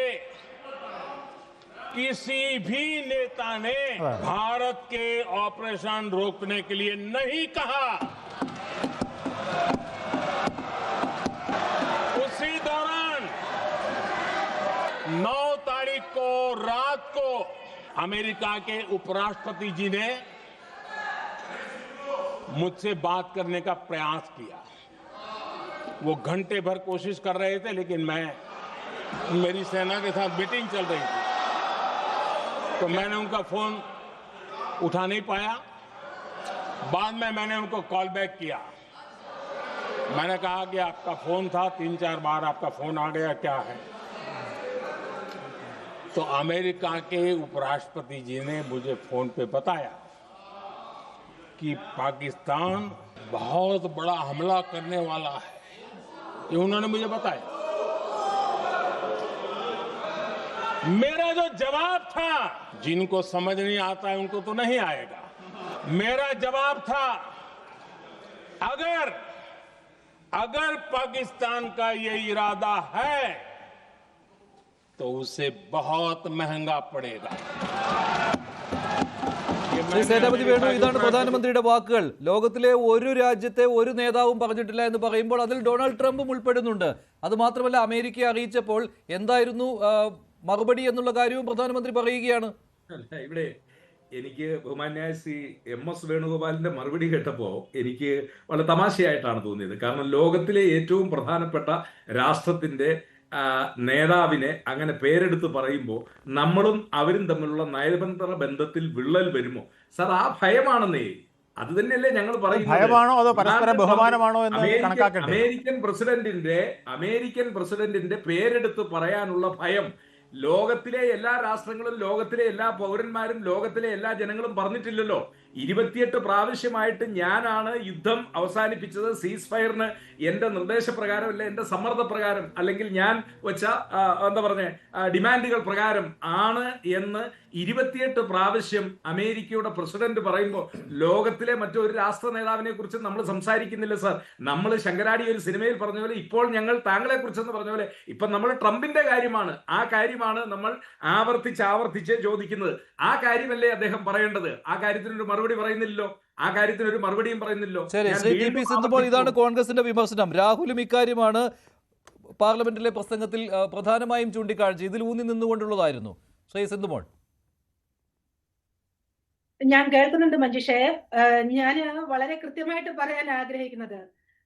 किसी भी नेता ने भारत के ऑपरेशन रोकने के लिए नहीं कहा। उसी दौरान 9 तारीख को रात को अमेरिका के उपराष्ट्रपति जी ने मुझसे बात करने का प्रयास किया। वो घंटे भर कोशिश कर रहे थे, लेकिन मेरी सेना के साथ मीटिंग चल रही थी, तो मैंने उनका फोन उठा नहीं पाया। बाद में मैंने उनको कॉल बैक किया। मैंने कहा कि आपका फोन था, 3-4 बार आपका फोन आ गया, क्या है? तो अमेरिका के उपराष्ट्रपति जी ने मुझे फोन पे बताया कि पाकिस्तान बहुत बड़ा हमला करने वाला है, ये उन्होंने मुझे बताया। मेरा जो जवाब था, जिनको समझ नहीं आता है उनको तो नहीं आएगा, मेरा जवाब था अगर पाकिस्तान का ये इरादा है तो उसे बहुत महंगा पड़ेगा। ശ്രീ സേനാപതി വേണു, ഇതാണ് പ്രധാനമന്ത്രിയുടെ വാക്കുകൾ. ലോകത്തിലെ ഒരു രാജ്യത്തെ ഒരു നേതാവും പറഞ്ഞിട്ടില്ല എന്ന് പറയുമ്പോൾ അതിൽ ഡൊണാൾഡ് ട്രംപും ഉൾപ്പെടുന്നുണ്ട്. അത് മാത്രമല്ല, അമേരിക്കയെ അറിയിച്ചപ്പോൾ എന്തായിരുന്നു മറുപടി എന്നുള്ള കാര്യവും പ്രധാനമന്ത്രി പറയുകയാണ്. ഇവിടെ എനിക്ക് ബഹുമാന്യായ ശ്രീ MS വേണുഗോപാലിന്റെ മറുപടി കേട്ടപ്പോൾ എനിക്ക് വളരെ തമാശയായിട്ടാണ് തോന്നിയത്. കാരണം ലോകത്തിലെ ഏറ്റവും പ്രധാനപ്പെട്ട രാഷ്ട്രത്തിന്റെ നേതാവിനെ അങ്ങനെ പേരെടുത്ത് പറയുമ്പോൾ നമ്മളും അവരും തമ്മിലുള്ള നയതന്ത്ര ബന്ധത്തിൽ വിള്ളൽ വരുമോ? സാർ, ആ ഭയമാണെന്നേ. അത് തന്നെയല്ലേ ഞങ്ങൾ പറയുന്നത്. അമേരിക്കൻ പ്രസിഡന്റിന്റെ പേരെടുത്ത് പറയാനുള്ള ഭയം ലോകത്തിലെ എല്ലാ രാഷ്ട്രങ്ങളും, ലോകത്തിലെ എല്ലാ പൗരന്മാരും, ലോകത്തിലെ എല്ലാ ജനങ്ങളും പറഞ്ഞിട്ടില്ലല്ലോ. 28 പ്രാവശ്യമായിട്ട് ഞാനാണ് യുദ്ധം അവസാനിപ്പിച്ചത് സീസ് ഫയറിന് എന്റെ നിർദ്ദേശപ്രകാരം, അല്ല എന്റെ സമ്മർദ്ദപ്രകാരം, അല്ലെങ്കിൽ ഞാൻ വെച്ച ഡിമാൻഡുകൾ പ്രകാരം ആണ് എന്ന് 28 പ്രാവശ്യം അമേരിക്കയുടെ പ്രസിഡന്റ് പറയുമ്പോൾ ലോകത്തിലെ മറ്റൊരു രാഷ്ട്ര നേതാവിനെ കുറിച്ച് നമ്മൾ സംസാരിക്കുന്നില്ല സാർ. നമ്മൾ ശങ്കരാടി ഒരു സിനിമയിൽ പറഞ്ഞ പോലെ, ഇപ്പോൾ ഞങ്ങൾ താങ്കളെ കുറിച്ചെന്ന് പറഞ്ഞ പോലെ, ഇപ്പൊ നമ്മൾ ട്രംപിന്റെ കാര്യമാണ്, ആ കാര്യമാണ് നമ്മൾ ആവർത്തിച്ച് ചോദിക്കുന്നത്. ആ കാര്യമല്ലേ അദ്ദേഹം പറയേണ്ടത്? ആ കാര്യത്തിനൊരു മറുപടി പറയുന്നില്ലല്ലോ, ആ കാര്യത്തിന് ഒരു മറുപടിയും പറയുന്നില്ലല്ലോ. ഇതാണ് കോൺഗ്രസിന്റെ വിമർശനം. രാഹുലും ഇക്കാര്യമാണ് പാർലമെന്റിലെ പ്രസംഗത്തിൽ പ്രധാനമായും ചൂണ്ടിക്കാഴ്ച, ഇതിൽ ഊന്നി നിന്നുകൊണ്ടുള്ളതായിരുന്നു. ശ്രീ സിന്ധുമോൾ. ഞാൻ കേൾക്കുന്നുണ്ട് മഞ്ജുഷയെ. ഞാൻ വളരെ കൃത്യമായിട്ട് പറയാൻ ആഗ്രഹിക്കുന്നത്,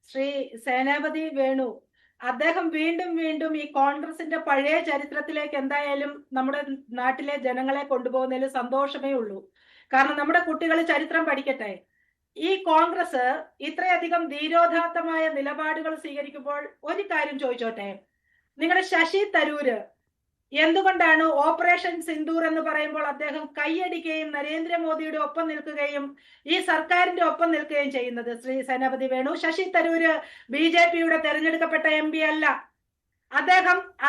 ശ്രീ സേനാപതി വേണു അദ്ദേഹം വീണ്ടും ഈ കോൺഗ്രസിന്റെ പഴയ ചരിത്രത്തിലേക്ക് എന്തായാലും നമ്മുടെ നാട്ടിലെ ജനങ്ങളെ കൊണ്ടുപോകുന്നതിൽ സന്തോഷമേ ഉള്ളൂ. കാരണം നമ്മുടെ കുട്ടികൾ ചരിത്രം പഠിക്കട്ടെ. ഈ കോൺഗ്രസ് ഇത്രയധികം ധീരോദാത്തമായ നിലപാടുകൾ സ്വീകരിക്കുമ്പോൾ ഒരു കാര്യം ചോദിച്ചോട്ടെ, നിങ്ങളുടെ ശശി തരൂര് എന്തുകൊണ്ടാണ് ഓപ്പറേഷൻ സിന്ദൂർ എന്ന് പറയുമ്പോൾ അദ്ദേഹം കൈയടിക്കുകയും നരേന്ദ്രമോദിയുടെ ഒപ്പം നിൽക്കുകയും ഈ സർക്കാരിന്റെ ഒപ്പം നിൽക്കുകയും ചെയ്യുന്നത്? ശ്രീ സേനാപതി വേണു, ശശി തരൂര് BJPയുടെ തെരഞ്ഞെടുക്കപ്പെട്ട MP അല്ല.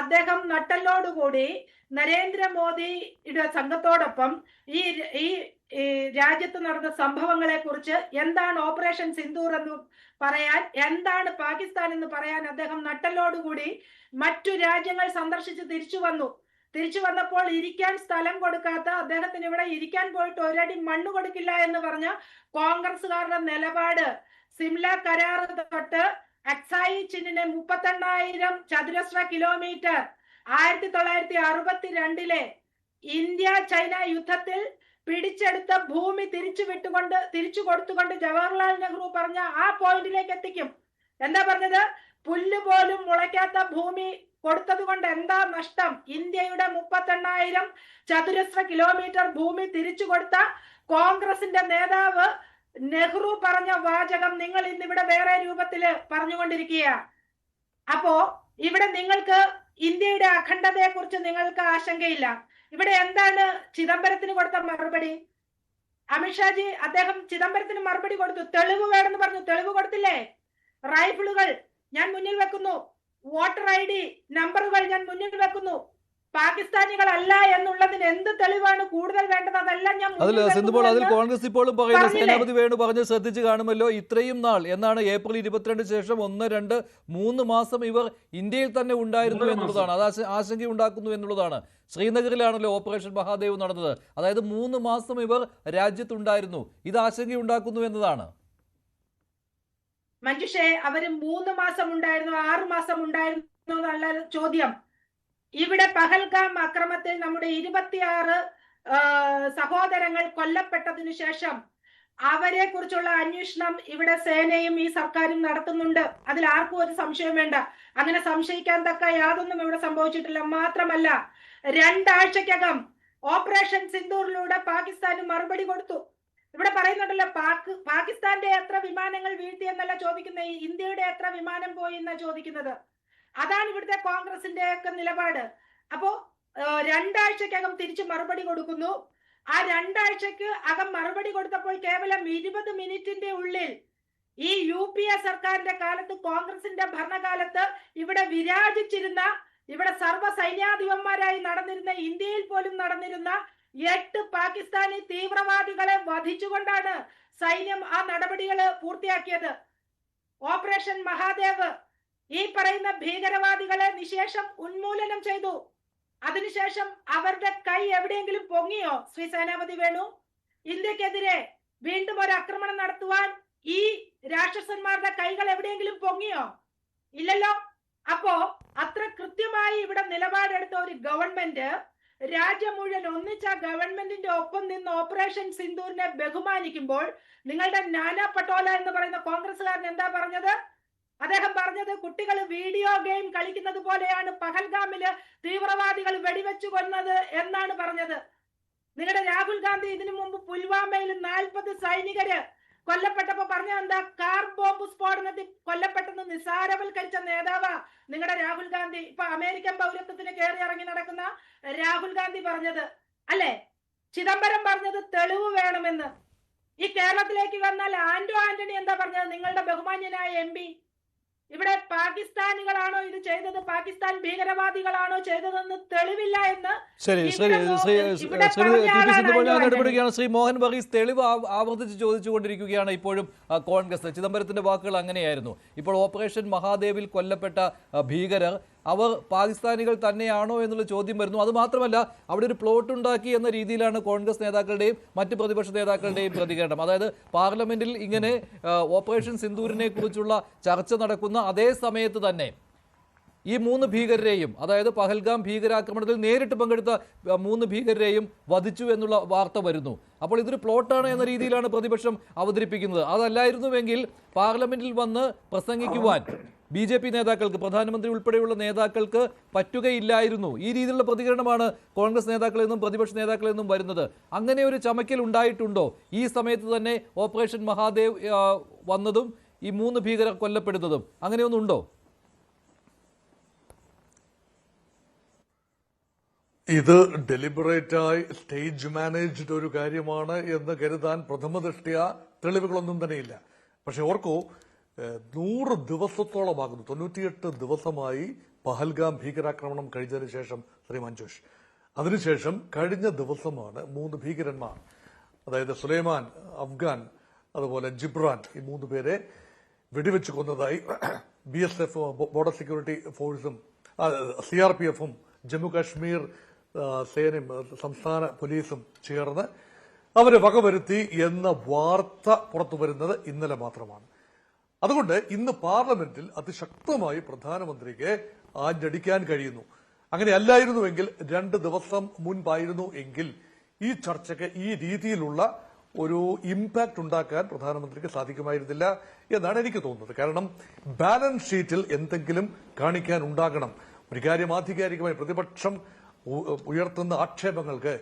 അദ്ദേഹം നട്ടലോടുകൂടി നരേന്ദ്രമോദിയുടെ സംഘത്തോടൊപ്പം ഈ രാജ്യത്ത് നടന്ന സംഭവങ്ങളെ കുറിച്ച് എന്താണ് ഓപ്പറേഷൻ സിന്ദൂർ എന്ന് പറയാൻ, എന്താണ് പാകിസ്ഥാൻ എന്ന് പറയാൻ അദ്ദേഹം നട്ടലോടുകൂടി മറ്റു രാജ്യങ്ങൾ സന്ദർശിച്ച് തിരിച്ചു വന്നപ്പോൾ ഇരിക്കാൻ സ്ഥലം കൊടുക്കാത്ത അദ്ദേഹത്തിന് ഇവിടെ ഇരിക്കാൻ പോയിട്ട് ഒരടി മണ്ണ് കൊടുക്കില്ല എന്ന് പറഞ്ഞ കോൺഗ്രസുകാരുടെ നിലപാട്, സിംല കരാർ തൊട്ട് അക്സായി ചിന്നിനെ 38,000 ചതുരശ്ര കിലോമീറ്റർ 1962 ഇന്ത്യ ചൈന യുദ്ധത്തിൽ പിടിച്ചെടുത്ത ഭൂമി തിരിച്ചു കൊടുത്തുകൊണ്ട് ജവഹർലാൽ നെഹ്റു പറഞ്ഞ ആ പോയിന്റിലേക്ക് എത്തിക്കും. എന്താ പറഞ്ഞത്? പുല്ല് പോലും മുളയ്ക്കാത്ത ഭൂമി കൊടുത്തത് കൊണ്ട് എന്താ നഷ്ടം? ഇന്ത്യയുടെ 38,000 ചതുരശ്ര കിലോമീറ്റർ ഭൂമി തിരിച്ചു കൊടുത്ത കോൺഗ്രസിന്റെ നേതാവ് നെഹ്റു പറഞ്ഞ വാചകം നിങ്ങൾ ഇന്നിവിടെ വേറെ രൂപത്തില് പറഞ്ഞുകൊണ്ടിരിക്കുക. അപ്പോ ഇവിടെ നിങ്ങൾക്ക് ഇന്ത്യയുടെ അഖണ്ഡതയെ കുറിച്ച് നിങ്ങൾക്ക് ആശങ്കയില്ല. ഇവിടെ എന്താണ് ചിദംബരത്തിന് കൊടുത്ത മറുപടി? അമിത്ഷാജി അദ്ദേഹം ചിദംബരത്തിന് മറുപടി കൊടുത്തു. തെളിവ് വേണമെന്ന് പറഞ്ഞു. തെളിവ് കൊടുത്തില്ലേ? റൈഫിളുകൾ ഞാൻ മുന്നിൽ വെക്കുന്നു, വോട്ടർ ID നമ്പറുകൾ ഞാൻ മുന്നിൽ വെക്കുന്നു. പാകിസ്ഥാനികളല്ല എന്നുള്ളതിന് എന്ത് തെളിവാണ് കൂടുതൽ വേണ്ടത്? അതെല്ലാം ഞാൻ അതിൽ സിന്ധുപോൾ, അതിൽ കോൺഗ്രസ് ഇപ്പോഴും പറയുന്നത് സേനാപതി വേണു പറഞ്ഞ് ശ്രദ്ധിച്ച് കാണുമല്ലോ, ഇത്രയും നാൾ എന്നാണ് ഏപ്രിൽ 22 ശേഷം 1, 2, 3 മാസം ഇവർ ഇന്ത്യയിൽ തന്നെ ഉണ്ടായിരുന്നു എന്നുള്ളതാണ്. അത് ആശങ്ക ഉണ്ടാക്കുന്നു എന്നുള്ളതാണ്. ശ്രീനഗറിലാണല്ലോ ഓപ്പറേഷൻ മഹാദേവ് നടന്നത്. അതായത് 3 മാസം ഇവർ രാജ്യത്തുണ്ടായിരുന്നു. ഇത് ആശങ്ക ഉണ്ടാക്കുന്നു എന്നതാണ്. മഞ്ജുഷേ, അവര് 3 മാസം ഉണ്ടായിരുന്നു, 6 മാസം ഉണ്ടായിരുന്നു എന്നുള്ള ചോദ്യം. ഇവിടെ പഹൽഗാം അക്രമത്തിൽ നമ്മുടെ 26 സഹോദരങ്ങൾ കൊല്ലപ്പെട്ടതിനു ശേഷം അവരെ കുറിച്ചുള്ള അന്വേഷണം ഇവിടെ സേനയും ഈ സർക്കാരും നടത്തുന്നുണ്ട്. അതിൽ ആർക്കും ഒരു സംശയം വേണ്ട. അങ്ങനെ സംശയിക്കാൻ തക്ക യാതൊന്നും ഇവിടെ സംഭവിച്ചിട്ടില്ല. മാത്രമല്ല 2 ആഴ്ചക്കകം ഓപ്പറേഷൻ സിന്ദൂറിലൂടെ പാകിസ്ഥാന് മറുപടി കൊടുത്തു. ഇവിടെ പറയുന്നുണ്ടല്ലോ പാകിസ്ഥാന്റെ എത്ര വിമാനങ്ങൾ വീഴ്ത്തി എന്നല്ല ചോദിക്കുന്നത്, ഇന്ത്യയുടെ എത്ര വിമാനം പോയി എന്നാ ചോദിക്കുന്നത്. അതാണ് ഇവിടുത്തെ കോൺഗ്രസിന്റെ ഒക്കെ നിലപാട്. അപ്പോ 2 ആഴ്ചക്കകം തിരിച്ചു മറുപടി കൊടുക്കുന്നു. ആ 2 ആഴ്ചക്ക് അകം മറുപടി കൊടുത്തപ്പോൾ കേവലം 20 മിനിറ്റിന്റെ ഉള്ളിൽ ഈ UPA സർക്കാരിന്റെ കാലത്ത്, കോൺഗ്രസിന്റെ ഭരണകാലത്ത് ഇവിടെ വിരാജിച്ചിരുന്ന, ഇവിടെ സർവ്വ സൈന്യാധിപന്മാരായി നടന്നിരുന്ന, ഇന്ത്യയിൽ പോലും നടന്നിരുന്ന 8 പാകിസ്ഥാനി തീവ്രവാദികളെ വധിച്ചുകൊണ്ടാണ് സൈന്യം ആ നടപടികൾ പൂർത്തിയാക്കിയത്. ഓപ്പറേഷൻ മഹാദേവ് ഈ പറയുന്ന ഭീകരവാദികളെ നിശേഷം ഉന്മൂലനം ചെയ്തു. അതിനുശേഷം അവരുടെ കൈ എവിടെയെങ്കിലും പൊങ്ങിയോ ശ്രീ സേനാപതി വേണു? ഇന്ത്യക്കെതിരെ വീണ്ടും ഒരു ആക്രമണം നടത്തുവാൻ ഈ രാക്ഷസന്മാരുടെ കൈകൾ എവിടെയെങ്കിലും പൊങ്ങിയോ? ഇല്ലല്ലോ. അപ്പോ അത്ര കൃത്യമായി ഇവിടെ നിലപാടെടുത്ത ഒരു ഗവൺമെന്റ്, രാജ്യം മുഴുവൻ ഒന്നിച്ച ഗവൺമെന്റിന്റെ ഒപ്പം നിന്ന് ഓപ്പറേഷൻ സിന്ദൂറിനെ ബഹുമാനിക്കുമ്പോൾ നിങ്ങളുടെ നാനാ പട്ടോല എന്ന് പറയുന്ന കോൺഗ്രസ്സുകാരൻ എന്താ പറഞ്ഞത്? അദ്ദേഹം പറഞ്ഞത് കുട്ടികൾ വീഡിയോ ഗെയിം കളിക്കുന്നത് പോലെയാണ് പഹൽഗാമില് തീവ്രവാദികൾ വെടിവെച്ചു കൊന്നത് എന്നാണ് പറഞ്ഞത്. നിങ്ങളുടെ രാഹുൽ ഗാന്ധി ഇതിനു മുമ്പ് പുൽവാമയിൽ 40 സൈനികര് കൊല്ലപ്പെട്ടപ്പോ പറഞ്ഞ എന്താ? കാർ ബോംബ് സ്ഫോടനത്തിൽ കൊല്ലപ്പെട്ടെന്ന് നിസാരവൽക്കരിച്ച നേതാവാ നിങ്ങളുടെ രാഹുൽ ഗാന്ധി. ഇപ്പൊ അമേരിക്കൻ പൗരത്വത്തിന് കയറി ഇറങ്ങി നടക്കുന്ന രാഹുൽ ഗാന്ധി പറഞ്ഞത് അല്ലെ? ചിദംബരം പറഞ്ഞത് തെളിവ് വേണമെന്ന്. ഈ കേരളത്തിലേക്ക് വന്നാൽ ആന്റണി എന്താ പറഞ്ഞത്? നിങ്ങളുടെ ബഹുമാന്യനായ MP ഇവിടെ പാകിസ്ഥാനികളാണോ ഇത് ചെയ്തത്, പാകിസ്ഥാൻ ഭീകരവാദികളാണോ ചെയ്തതെന്ന് തെളിവില്ല എന്ന്. ശരി, ഇടപെടുകയാണ് ശ്രീ മോഹൻ വർഗീസ്. തെളിവ് ആവർത്തിച്ച് ചോദിച്ചുകൊണ്ടിരിക്കുകയാണ് ഇപ്പോഴും കോൺഗ്രസ്. ചിദംബരത്തിന്റെ വാക്കുകൾ അങ്ങനെയായിരുന്നു. ഇപ്പോൾ ഓപ്പറേഷൻ മഹാദേവിൽ കൊല്ലപ്പെട്ട ഭീകരർ അവർ പാകിസ്ഥാനികൾ തന്നെയാണോ എന്നുള്ള ചോദ്യം വരുന്നു. അതുമാത്രമല്ല, അവിടെ ഒരു പ്ലോട്ട് ഉണ്ടാക്കി എന്ന രീതിയിലാണ് കോൺഗ്രസ് നേതാക്കളുടെയും മറ്റ് പ്രതിപക്ഷ നേതാക്കളുടെയും പ്രതികരണം. അതായത് പാർലമെന്റിൽ ഇങ്ങനെ ഓപ്പറേഷൻ സിന്ദൂരിനെ കുറിച്ചുള്ള ചർച്ച നടക്കുന്ന അതേ സമയത്ത് തന്നെ ഈ 3 ഭീകരരെയും, അതായത് പഹൽഗാം ഭീകരാക്രമണത്തിൽ നേരിട്ട് പങ്കെടുത്ത 3 ഭീകരരെയും വധിച്ചു എന്നുള്ള വാർത്ത വരുന്നു. അപ്പോൾ ഇതൊരു പ്ലോട്ടാണ് എന്ന രീതിയിലാണ് പ്രതിപക്ഷം അവതരിപ്പിക്കുന്നത്. അതല്ലായിരുന്നുവെങ്കിൽ പാർലമെന്റിൽ വന്ന് പ്രസംഗിക്കുവാൻ BJP നേതാക്കൾക്ക്, പ്രധാനമന്ത്രി ഉൾപ്പെടെയുള്ള നേതാക്കൾക്ക് പറ്റുകയില്ലായിരുന്നു. ഈ രീതിയിലുള്ള പ്രതികരണമാണ് കോൺഗ്രസ് നേതാക്കളിൽ നിന്നും പ്രതിപക്ഷ നേതാക്കളിൽ നിന്നും വരുന്നത്. അങ്ങനെ ഒരു ചമക്കൽ ഉണ്ടായിട്ടുണ്ടോ? ഈ സമയത്ത് തന്നെ ഓപ്പറേഷൻ മഹാദേവ് വന്നതും ഈ 3 ഭീകരർ കൊല്ലപ്പെടുന്നതും അങ്ങനെയൊന്നുണ്ടോ? ഇത് ഡെലിബറേറ്റായി സ്റ്റേജ് മാനേജ്ഡ് ഒരു കാര്യമാണ് എന്ന് കരുതാൻ പ്രഥമദൃഷ്ട്യാ തെളിവുകളൊന്നും തന്നെയില്ല. പക്ഷെ ഓർക്കൂ, 100 ദിവസത്തോളമാകുന്നു, 98 ദിവസമായി പഹൽഗാം ഭീകരാക്രമണം കഴിഞ്ഞതിന് ശേഷം ശ്രീ മഞ്ജുഷ്. അതിനുശേഷം കഴിഞ്ഞ ദിവസമാണ് 3 ഭീകരന്മാർ, അതായത് സുലൈമാൻ, അഫ്ഗാൻ, അതുപോലെ ജിബ്രാൻ, ഈ 3 പേരെ വെടിവെച്ച് കൊന്നതായി BSF ബോർഡർ സെക്യൂരിറ്റി ഫോഴ്സും CRPFും ജമ്മു കാശ്മീർ സേനയും സംസ്ഥാന പോലീസും ചേർന്ന് അവരെ വകവരുത്തി എന്ന വാർത്ത പുറത്തു വരുന്നത് ഇന്നലെ മാത്രമാണ്. അതുകൊണ്ട് ഇന്ന് പാർലമെന്റിൽ അതിശക്തമായി പ്രധാനമന്ത്രിക്ക് ആഞ്ഞടിക്കാൻ കഴിയുന്നു. അങ്ങനെ അല്ലായിരുന്നുവെങ്കിൽ 2 ദിവസം മുൻപായിരുന്നു എങ്കിൽ ഈ ചർച്ചയ്ക്ക് ഈ രീതിയിലുള്ള ഒരു ഇമ്പാക്ട് ഉണ്ടാക്കാൻ പ്രധാനമന്ത്രിക്ക് സാധിക്കുമായിരുന്നില്ല എന്നാണ് എനിക്ക് തോന്നുന്നത്. കാരണം ബാലൻസ് ഷീറ്റിൽ എന്തെങ്കിലും കാണിക്കാൻ ഉണ്ടാകണം. ഒരു കാര്യം ആധികാരികമായി പ്രതിപക്ഷം ഉയർത്തുന്ന ആക്ഷേപങ്ങൾക്ക്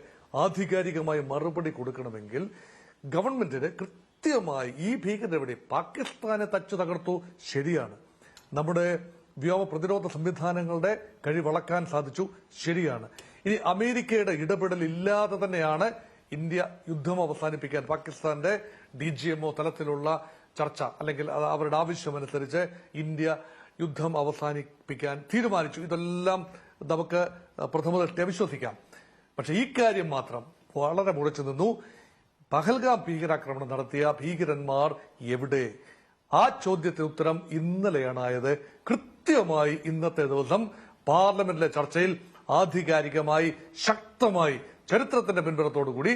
ആധികാരികമായി മറുപടി കൊടുക്കണമെങ്കിൽ ഗവൺമെന്റിന് കൃത്യമായി ഈ ഭീകരരുടെ പാകിസ്ഥാനെ തച്ചു തകർത്തു, ശരിയാണ്. നമ്മുടെ വ്യോമ പ്രതിരോധ സംവിധാനങ്ങളുടെ കഴിവളക്കാൻ സാധിച്ചു, ശരിയാണ്. ഇനി അമേരിക്കയുടെ ഇടപെടൽ ഇല്ലാതെ തന്നെയാണ് ഇന്ത്യ യുദ്ധം അവസാനിപ്പിക്കാൻ പാകിസ്ഥാന്റെ DGMO തലത്തിലുള്ള ചർച്ച അല്ലെങ്കിൽ അവരുടെ ആവശ്യമനുസരിച്ച് ഇന്ത്യ യുദ്ധം അവസാനിപ്പിക്കാൻ തീരുമാനിച്ചു. ഇതെല്ലാം നമുക്ക് പ്രഥമ ദൃഷ്ട്യാ വിശ്വസിക്കാം. പക്ഷെ ഈ കാര്യം മാത്രം വളരെ മുഴച്ചു നിന്നു. പഹൽഗാം ഭീകരാക്രമണം നടത്തിയ ഭീകരന്മാർ എവിടെ? ആ ചോദ്യത്തിന് ഉത്തരം ഇന്നലെയാണായത്. കൃത്യമായി ഇന്നത്തെ ദിവസം പാർലമെന്റിലെ ചർച്ചയിൽ ആധികാരികമായി ശക്തമായി ചരിത്രത്തിന്റെ പിൻബലത്തോടുകൂടി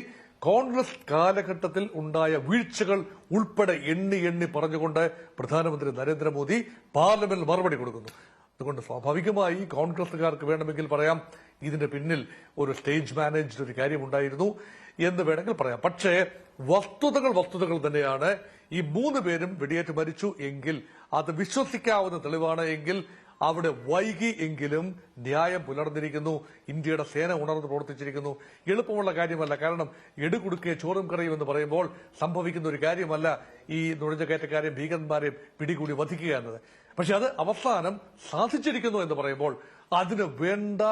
കോൺഗ്രസ് കാലഘട്ടത്തിൽ ഉണ്ടായ വീഴ്ചകൾ ഉൾപ്പെടെ എണ്ണി പറഞ്ഞുകൊണ്ട് പ്രധാനമന്ത്രി നരേന്ദ്രമോദി പാർലമെന്റിൽ മറുപടി കൊടുക്കുന്നു. അതുകൊണ്ട് സ്വാഭാവികമായി കോൺഗ്രസുകാർക്ക് വേണമെങ്കിൽ പറയാം ഇതിന്റെ പിന്നിൽ ഒരു സ്റ്റേജ് മാനേജ്ഡ് ഒരു കാര്യമുണ്ടായിരുന്നു എന്ന് വേണമെങ്കിൽ പറയാം. പക്ഷേ വസ്തുതകൾ തന്നെയാണ്. ഈ 3 പേരും വെടിയേറ്റ് മരിച്ചു എങ്കിൽ അത് വിശ്വസിക്കാവുന്ന തെളിവാണ് എങ്കിൽ അവിടെ വൈകി എങ്കിലും ന്യായം പുലർന്നിരിക്കുന്നു. ഇന്ത്യയുടെ സേന ഉണർന്ന് പ്രവർത്തിച്ചിരിക്കുന്നു. എളുപ്പമുള്ള കാര്യമല്ല. കാരണം എടുകുടുക്കെ ചോറും കറിയും എന്ന് പറയുമ്പോൾ സംഭവിക്കുന്ന ഒരു കാര്യമല്ല ഈ നുഴഞ്ഞുകയറ്റക്കാരെയും ഭീകരന്മാരെയും പിടികൂടി വധിക്കുക എന്നത്. പക്ഷെ അത് അവസാനം സാധിച്ചിരിക്കുന്നു എന്ന് പറയുമ്പോൾ അതിന് വേണ്ട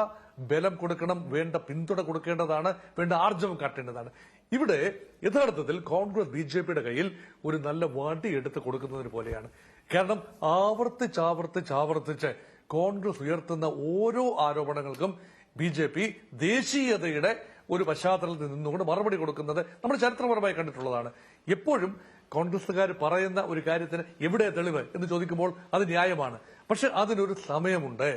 ബലം കൊടുക്കണം, വേണ്ട പിന്തുണ കൊടുക്കേണ്ടതാണ്, വേണ്ട ആർജവം കാട്ടേണ്ടതാണ്. ഇവിടെ യഥാർത്ഥത്തിൽ കോൺഗ്രസ് BJPയുടെ കയ്യിൽ ഒരു നല്ല വടി എടുത്ത് കൊടുക്കുന്നതിന് പോലെയാണ്. കാരണം ആവർത്തിച്ച് കോൺഗ്രസ് ഉയർത്തുന്ന ഓരോ ആരോപണങ്ങൾക്കും BJP ദേശീയതയുടെ ഒരു പശ്ചാത്തലത്തിൽ നിന്നുകൊണ്ട് മറുപടി കൊടുക്കുന്നത് നമ്മൾ ചരിത്രപരമായി കണ്ടിട്ടുള്ളതാണ്. എപ്പോഴും കോൺഗ്രസുകാർ പറയുന്ന ഒരു കാര്യത്തിന് എവിടെ തെളിവ് എന്ന് ചോദിക്കുമ്പോൾ അത് ന്യായമാണ്. പക്ഷെ അതിനൊരു സമയമുണ്ട്.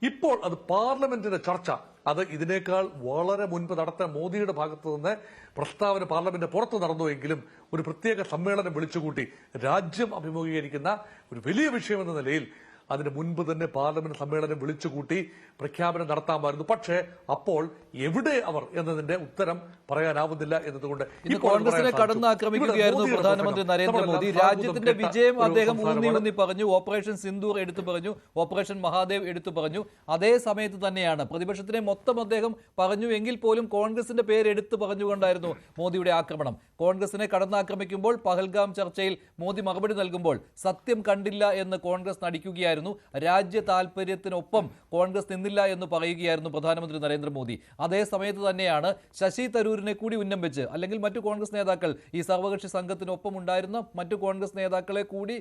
ഇപ്പോൾ അത് പാർലമെന്റിന്റെ ചർച്ച അത് ഇതിനേക്കാൾ വളരെ മുൻപ് നടത്താൻ മോദിയുടെ ഭാഗത്തു നിന്ന് പ്രസ്താവന പാർലമെന്റ് പുറത്ത് നടന്നുവെങ്കിലും ഒരു പ്രത്യേക സമ്മേളനം വിളിച്ചുകൂട്ടി രാജ്യം അഭിമുഖീകരിക്കുന്ന ഒരു വലിയ വിഷയമെന്ന നിലയിൽ അതിന് മുൻപ് തന്നെ പാർലമെന്റ് സമ്മേളനം വിളിച്ചുകൂട്ടി പ്രഖ്യാപനം നടത്താമായിരുന്നു. പക്ഷേ അപ്പോൾ എവിടെ അവർ എന്നതിന്റെ ഉത്തരം പറയാനാവുന്നില്ല എന്നതുകൊണ്ട് കോൺഗ്രസിനെ കടന്നാക്രമിക്കുകയായിരുന്നു പ്രധാനമന്ത്രി നരേന്ദ്രമോദി. രാജ്യത്തിന്റെ വിജയം അദ്ദേഹം ഊന്നി പറഞ്ഞു. ഓപ്പറേഷൻ സിന്ദൂർ എടുത്തു പറഞ്ഞു, ഓപ്പറേഷൻ മഹാദേവ് എടുത്തു പറഞ്ഞു. അതേ സമയത്ത് തന്നെയാണ് പ്രതിപക്ഷത്തിനെ മൊത്തം അദ്ദേഹം പറഞ്ഞു എങ്കിൽ പോലും കോൺഗ്രസിന്റെ പേര് എടുത്തു പറഞ്ഞുകൊണ്ടായിരുന്നു മോദിയുടെ ആക്രമണം. കോൺഗ്രസിനെ കടന്നാക്രമിക്കുമ്പോൾ പഹൽഗാം ചർച്ചയിൽ മോദി മറുപടി നൽകുമ്പോൾ സത്യം കണ്ടില്ല എന്ന് കോൺഗ്രസ് നടിക്കുകയായിരുന്നു. രാജ്യ താൽപര്യത്തിനൊപ്പം കോൺഗ്രസ് നിന്നില്ല എന്ന് പറയുകയായിരുന്നു പ്രധാനമന്ത്രി നരേന്ദ്രമോദി. അതേ സമയത്ത് തന്നെയാണ് ശശി തരൂരിനെ കൂടി ഉന്നം വെച്ച് അല്ലെങ്കിൽ മറ്റു കോൺഗ്രസ് നേതാക്കൾ ഈ സർവകക്ഷി സംഘത്തിനൊപ്പം ഉണ്ടായിരുന്ന മറ്റു കോൺഗ്രസ് നേതാക്കളെ കൂടി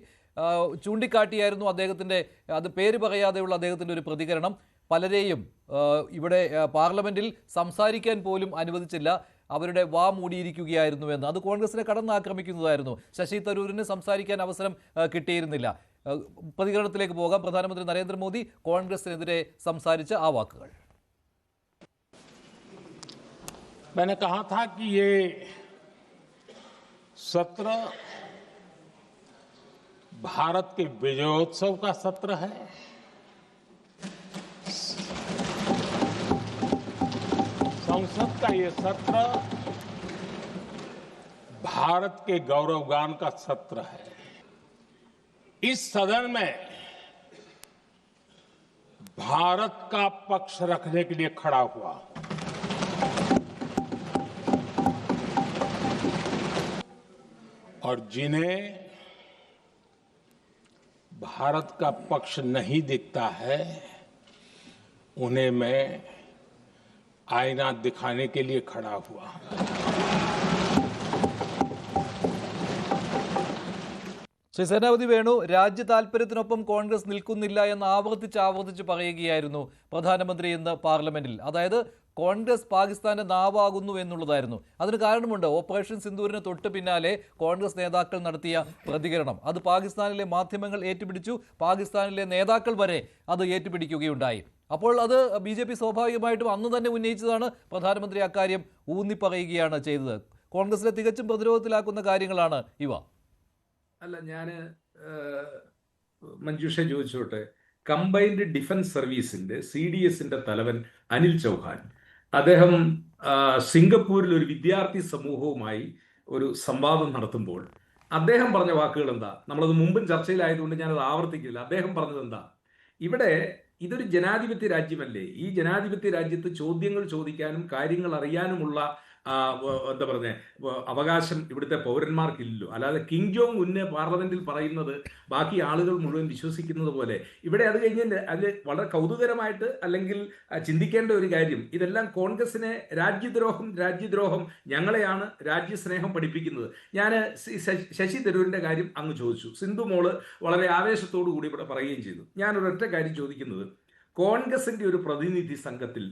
ചൂണ്ടിക്കാട്ടിയായിരുന്നു അദ്ദേഹത്തിന്റെ അത് പേര് പറയാതെയുള്ള അദ്ദേഹത്തിന്റെ ഒരു പ്രതികരണം. പലരെയും ഇവിടെ പാർലമെന്റിൽ സംസാരിക്കാൻ പോലും അനുവദിച്ചില്ല, അവരുടെ വാ മൂടിയിരിക്കുകയായിരുന്നുവെന്ന്. അത് കോൺഗ്രസിനെ കടന്നാക്രമിക്കുന്നതായിരുന്നു. ശശി തരൂരിന് സംസാരിക്കാൻ അവസരം കിട്ടിയിരുന്നില്ല. പ്രതികരണത്തിലേക്ക് പോകാം. പ്രധാനമന്ത്രി നരേന്ദ്രമോദി കോൺഗ്രസിനെതിരെ സംസാരിച്ച ആ വാക്കുകൾ. मैंने कहा था कि ये सत्र भारत के विजयोत्सव का सत्र है। संसद का ये सत्र भारत के गौरवगान का सत्र है। इस सदन में भारत का पक्ष रखने के लिए खड़ा हुआ और जिन्हें भारत का पक्ष नहीं दिखता है उन्हें मैं आईना दिखाने के लिए खड़ा हुआ। ശ്രീ സേനാപതി വേണു, രാജ്യ താൽപര്യത്തിനൊപ്പം കോൺഗ്രസ് നിൽക്കുന്നില്ല എന്ന് ആവർത്തിച്ച് പറയുകയായിരുന്നു പ്രധാനമന്ത്രി ഇന്ന് പാർലമെന്റിൽ. അതായത് കോൺഗ്രസ് പാകിസ്ഥാന്റെ നാവാകുന്നു എന്നുള്ളതായിരുന്നു. അതിന് കാരണമുണ്ട്. ഓപ്പറേഷൻ സിന്ദൂരിന് തൊട്ട് പിന്നാലെ കോൺഗ്രസ് നേതാക്കൾ നടത്തിയ പ്രതികരണം അത് പാകിസ്ഥാനിലെ മാധ്യമങ്ങൾ ഏറ്റുപിടിച്ചു. പാകിസ്ഥാനിലെ നേതാക്കൾ വരെ അത് ഏറ്റുപിടിക്കുകയുണ്ടായി. അപ്പോൾ അത് BJP സ്വാഭാവികമായിട്ടും അന്ന് തന്നെ ഉന്നയിച്ചതാണ്. പ്രധാനമന്ത്രി അക്കാര്യം ഊന്നിപ്പറയുകയാണ് ചെയ്തത്. കോൺഗ്രസിനെ തികച്ചും പ്രതിരോധത്തിലാക്കുന്ന കാര്യങ്ങളാണ് ഇവ. അല്ല, ഞാൻ മഞ്ജുഷ ചോദിച്ചോട്ടെ. കമ്പൈൻഡ് ഡിഫൻസ് സർവീസിന്റെ CDSന്റെ തലവൻ അനിൽ ചൗഹാൻ അദ്ദേഹം സിംഗപ്പൂരിൽ ഒരു വിദ്യാർത്ഥി സമൂഹവുമായി ഒരു സംവാദം നടത്തുമ്പോൾ അദ്ദേഹം പറഞ്ഞ വാക്കുകൾ എന്താ? നമ്മളത് മുമ്പും ചർച്ചയിലായതുകൊണ്ട് ഞാനത് ആവർത്തിക്കില്ല. അദ്ദേഹം പറഞ്ഞത് എന്താ? ഇവിടെ ഇതൊരു ജനാധിപത്യ രാജ്യമല്ലേ? ഈ ജനാധിപത്യ രാജ്യത്ത് ചോദ്യങ്ങൾ ചോദിക്കാനും കാര്യങ്ങൾ അറിയാനുമുള്ള എന്താ പറഞ്ഞ അവകാശം ഇവിടുത്തെ പൗരന്മാർക്കില്ലല്ലോ. അല്ലാതെ കിങ് ജോങ് ഉന്നെ പാർലമെന്റിൽ പറയുന്നത് ബാക്കി ആളുകൾ മുഴുവൻ വിശ്വസിക്കുന്നത് പോലെ ഇവിടെ അത് കഴിഞ്ഞ് അത് വളരെ കൗതുകരമായിട്ട് അല്ലെങ്കിൽ ചിന്തിക്കേണ്ട ഒരു കാര്യം, ഇതെല്ലാം കോൺഗ്രസിനെ രാജ്യദ്രോഹം ഞങ്ങളെയാണ് രാജ്യസ്നേഹം പഠിപ്പിക്കുന്നത്. ഞാൻ ശശി തരൂരിന്റെ കാര്യം അങ്ങ് ചോദിച്ചു. സിന്ധു മോള് വളരെ ആവേശത്തോടു കൂടി ഇവിടെ പറയുകയും ചെയ്തു. ഞാനൊരൊറ്റ കാര്യം ചോദിക്കുന്നത്, കോൺഗ്രസിന്റെ ഒരു പ്രതിനിധി സംഘത്തിൽ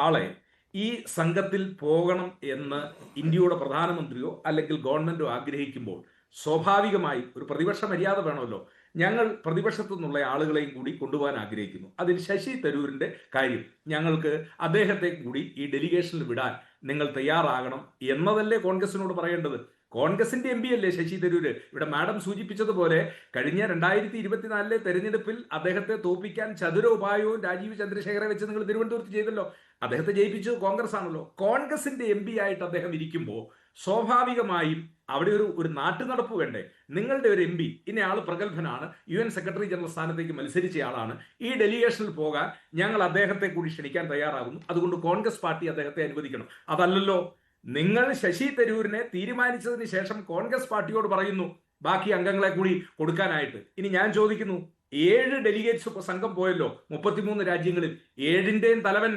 ആളെ ഈ സംഘത്തിൽ പോകണം എന്ന് ഇന്ത്യയുടെ പ്രധാനമന്ത്രിയോ അല്ലെങ്കിൽ ഗവൺമെന്റോ ആഗ്രഹിക്കുമ്പോൾ സ്വാഭാവികമായി ഒരു പ്രതിപക്ഷ മര്യാദ വേണമല്ലോ. ഞങ്ങൾ പ്രതിപക്ഷത്തു നിന്നുള്ള ആളുകളെയും കൂടി കൊണ്ടുപോകാൻ ആഗ്രഹിക്കുന്നു. അതിൽ ശശി തരൂരിന്റെ കാര്യം, ഞങ്ങൾക്ക് അദ്ദേഹത്തെ കൂടി ഈ ഡെലിഗേഷനിൽ വിടാൻ നിങ്ങൾ തയ്യാറാകണം എന്നതല്ലേ കോൺഗ്രസിനോട് പറയേണ്ടത്? കോൺഗ്രസിന്റെ എം പി അല്ലേ ശശി തരൂര്? ഇവിടെ മാഡം സൂചിപ്പിച്ചതുപോലെ കഴിഞ്ഞ 2024 തെരഞ്ഞെടുപ്പിൽ അദ്ദേഹത്തെ തോൽപ്പിക്കാൻ ചതുരോപായവും രാജീവ് ചന്ദ്രശേഖരെ വെച്ച് നിങ്ങൾ തിരുവനന്തപുരത്ത് ചെയ്തല്ലോ. അദ്ദേഹത്തെ ജയിപ്പിച്ചത് കോൺഗ്രസ് ആണല്ലോ. കോൺഗ്രസിന്റെ എം പി ആയിട്ട് അദ്ദേഹം ഇരിക്കുമ്പോൾ സ്വാഭാവികമായും അവിടെ ഒരു നാട്ടു നടപ്പ് വേണ്ടേ? നിങ്ങളുടെ ഒരു എം പി ഇന്നയാൾ പ്രഗത്ഭനാണ്, UN സെക്രട്ടറി ജനറൽ സ്ഥാനത്തേക്ക് മത്സരിച്ചയാളാണ്, ഈ ഡെലിഗേഷനിൽ പോകാൻ ഞങ്ങൾ അദ്ദേഹത്തെ കൂടി ക്ഷണിക്കാൻ തയ്യാറാകുന്നു, അതുകൊണ്ട് കോൺഗ്രസ് പാർട്ടി അദ്ദേഹത്തെ അനുവദിക്കണം. അതല്ലല്ലോ, നിങ്ങൾ ശശി തരൂരിനെ തീരുമാനിച്ചതിന് ശേഷം കോൺഗ്രസ് പാർട്ടിയോട് പറയുന്നു ബാക്കി അംഗങ്ങളെ കൂടി കൊടുക്കാനായിട്ട്. ഇനി ഞാൻ ചോദിക്കുന്നു, 7 ഡെലിഗേറ്റ്സ് സംഘം പോയല്ലോ 33 രാജ്യങ്ങളിൽ. 7ന്റെയും തലവൻ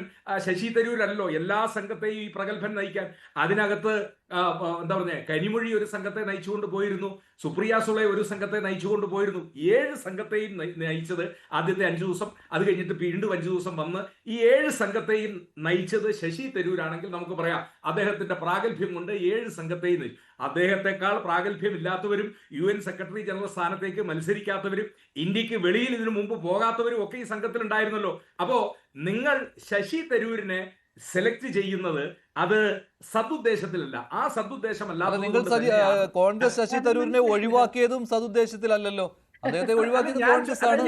ശശി തരൂരല്ലോ. എല്ലാ സംഘത്തെയും ഈ പ്രഗത്ഭൻ നയിക്കാൻ. അതിനകത്ത് എന്താ പറഞ്ഞ കനിമൊഴി ഒരു സംഘത്തെ നയിച്ചുകൊണ്ട് പോയിരുന്നു, സുപ്രിയ സുളെ ഒരു സംഘത്തെ നയിച്ചുകൊണ്ട് പോയിരുന്നു. 7 സംഘത്തെയും നയിച്ചത് ആദ്യത്തെ 5 ദിവസം, അത് കഴിഞ്ഞിട്ട് വീണ്ടും 5 ദിവസം വന്ന് ഈ 7 സംഘത്തെയും നയിച്ചത് ശശി തരൂരാണെങ്കിൽ നമുക്ക് പറയാം അദ്ദേഹത്തിന്റെ പ്രാഗൽഭ്യം കൊണ്ട് 7 സംഘത്തെയും നയിച്ചു. അദ്ദേഹത്തെക്കാൾ പ്രാഗൽഭ്യമില്ലാത്തവരും UN സെക്രട്ടറി ജനറൽ സ്ഥാനത്തേക്ക് മത്സരിക്കാത്തവരും ഇന്ത്യക്ക് വെളിയിൽ ഇതിനു മുമ്പ് പോകാത്തവരും ഒക്കെ ഈ സംഘത്തിൽ ഉണ്ടായിരുന്നല്ലോ. അപ്പോ നിങ്ങൾ ശശി തരൂരിനെ സെലക്ട് ചെയ്യുന്നത് അത് സതുദ്ദേശത്തിലല്ല. ആ സതുദ്ദേശമല്ലാതെ നിങ്ങൾ കോൺഗ്രസ് ശശി തരൂരിനെ ഒഴിവാക്കിയതും സതുദ്ദേശത്തിലല്ലല്ലോ. അദ്ദേഹത്തെ ഒഴിവാക്കിയത് കോൺഗ്രസ് ആണ്.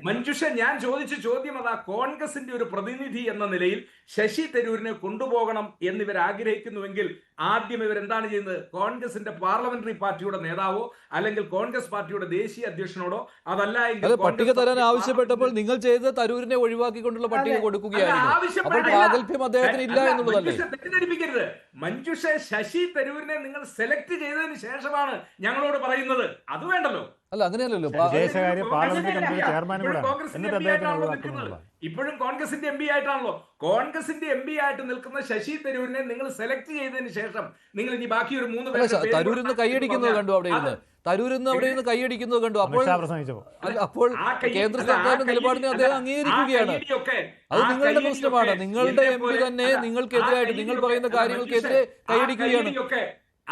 മഞ്ജുഷ, ഞാൻ ചോദിച്ച ചോദ്യം അതാ. കോൺഗ്രസിന്റെ ഒരു പ്രതിനിധി എന്ന നിലയിൽ ശശി തരൂരിനെ കൊണ്ടുപോകണം എന്നിവർ ആഗ്രഹിക്കുന്നുവെങ്കിൽ ആദ്യം ഇവരെന്താണ് ചെയ്യുന്നത്? കോൺഗ്രസിന്റെ പാർലമെന്ററി പാർട്ടിയുടെ നേതാവോ അല്ലെങ്കിൽ കോൺഗ്രസ് പാർട്ടിയുടെ ദേശീയ അധ്യക്ഷനോടോ, അതല്ല എങ്കിൽ പട്ടിക തരാൻ ആവശ്യപ്പെട്ടപ്പോൾ നിങ്ങൾ ചെയ്ത് തരൂരിനെ ഒഴിവാക്കിക്കൊണ്ടുള്ള പട്ടിക കൊടുക്കുകയായിരുന്നു. അപ്പോൾ പ്രാഗൽഭ്യം അദ്ദേഹത്തിന് ഇല്ല എന്നുള്ളതല്ലേ? തെറ്റിദ്ധരിപ്പിക്കരുത് മഞ്ജുഷ. ശശി തരൂരിനെ നിങ്ങൾ സെലക്ട് ചെയ്തതിന് ശേഷമാണ് ഞങ്ങളോട് പറയുന്നത്. അത് വേണ്ടല്ലോ. അല്ല, അങ്ങനെയല്ലല്ലോ. ഇപ്പോഴും കോൺഗ്രസിന്റെ എം പി ആയിട്ടാണല്ലോ. കോൺഗ്രസിന്റെ എം പി ആയിട്ട് നിൽക്കുന്ന ശശി തരൂരിനെ നിങ്ങൾ സെലക്ട് ചെയ്തതിന് ശേഷം നിങ്ങൾ ഇനി ബാക്കി ഒരു 3 പേര് തരൂരിന്ന് കൈയടിക്കുന്നത് കണ്ടു. അവിടെ ഇരുന്ന് തരൂരിന്ന് അവിടെ നിന്ന് കൈയടിക്കുന്നത് കണ്ടു. അപ്പോൾ കേന്ദ്ര സർക്കാരിന്റെ നിലപാടിനെ അദ്ദേഹം അംഗീകരിക്കുകയാണ്. അത് നിങ്ങളുടെ പ്രശ്നമാണ്. നിങ്ങളുടെ എം പി തന്നെ നിങ്ങൾക്കെതിരായിട്ട് നിങ്ങൾ പറയുന്ന കാര്യങ്ങൾക്കെതിരെ കൈയടിക്കുകയാണ്.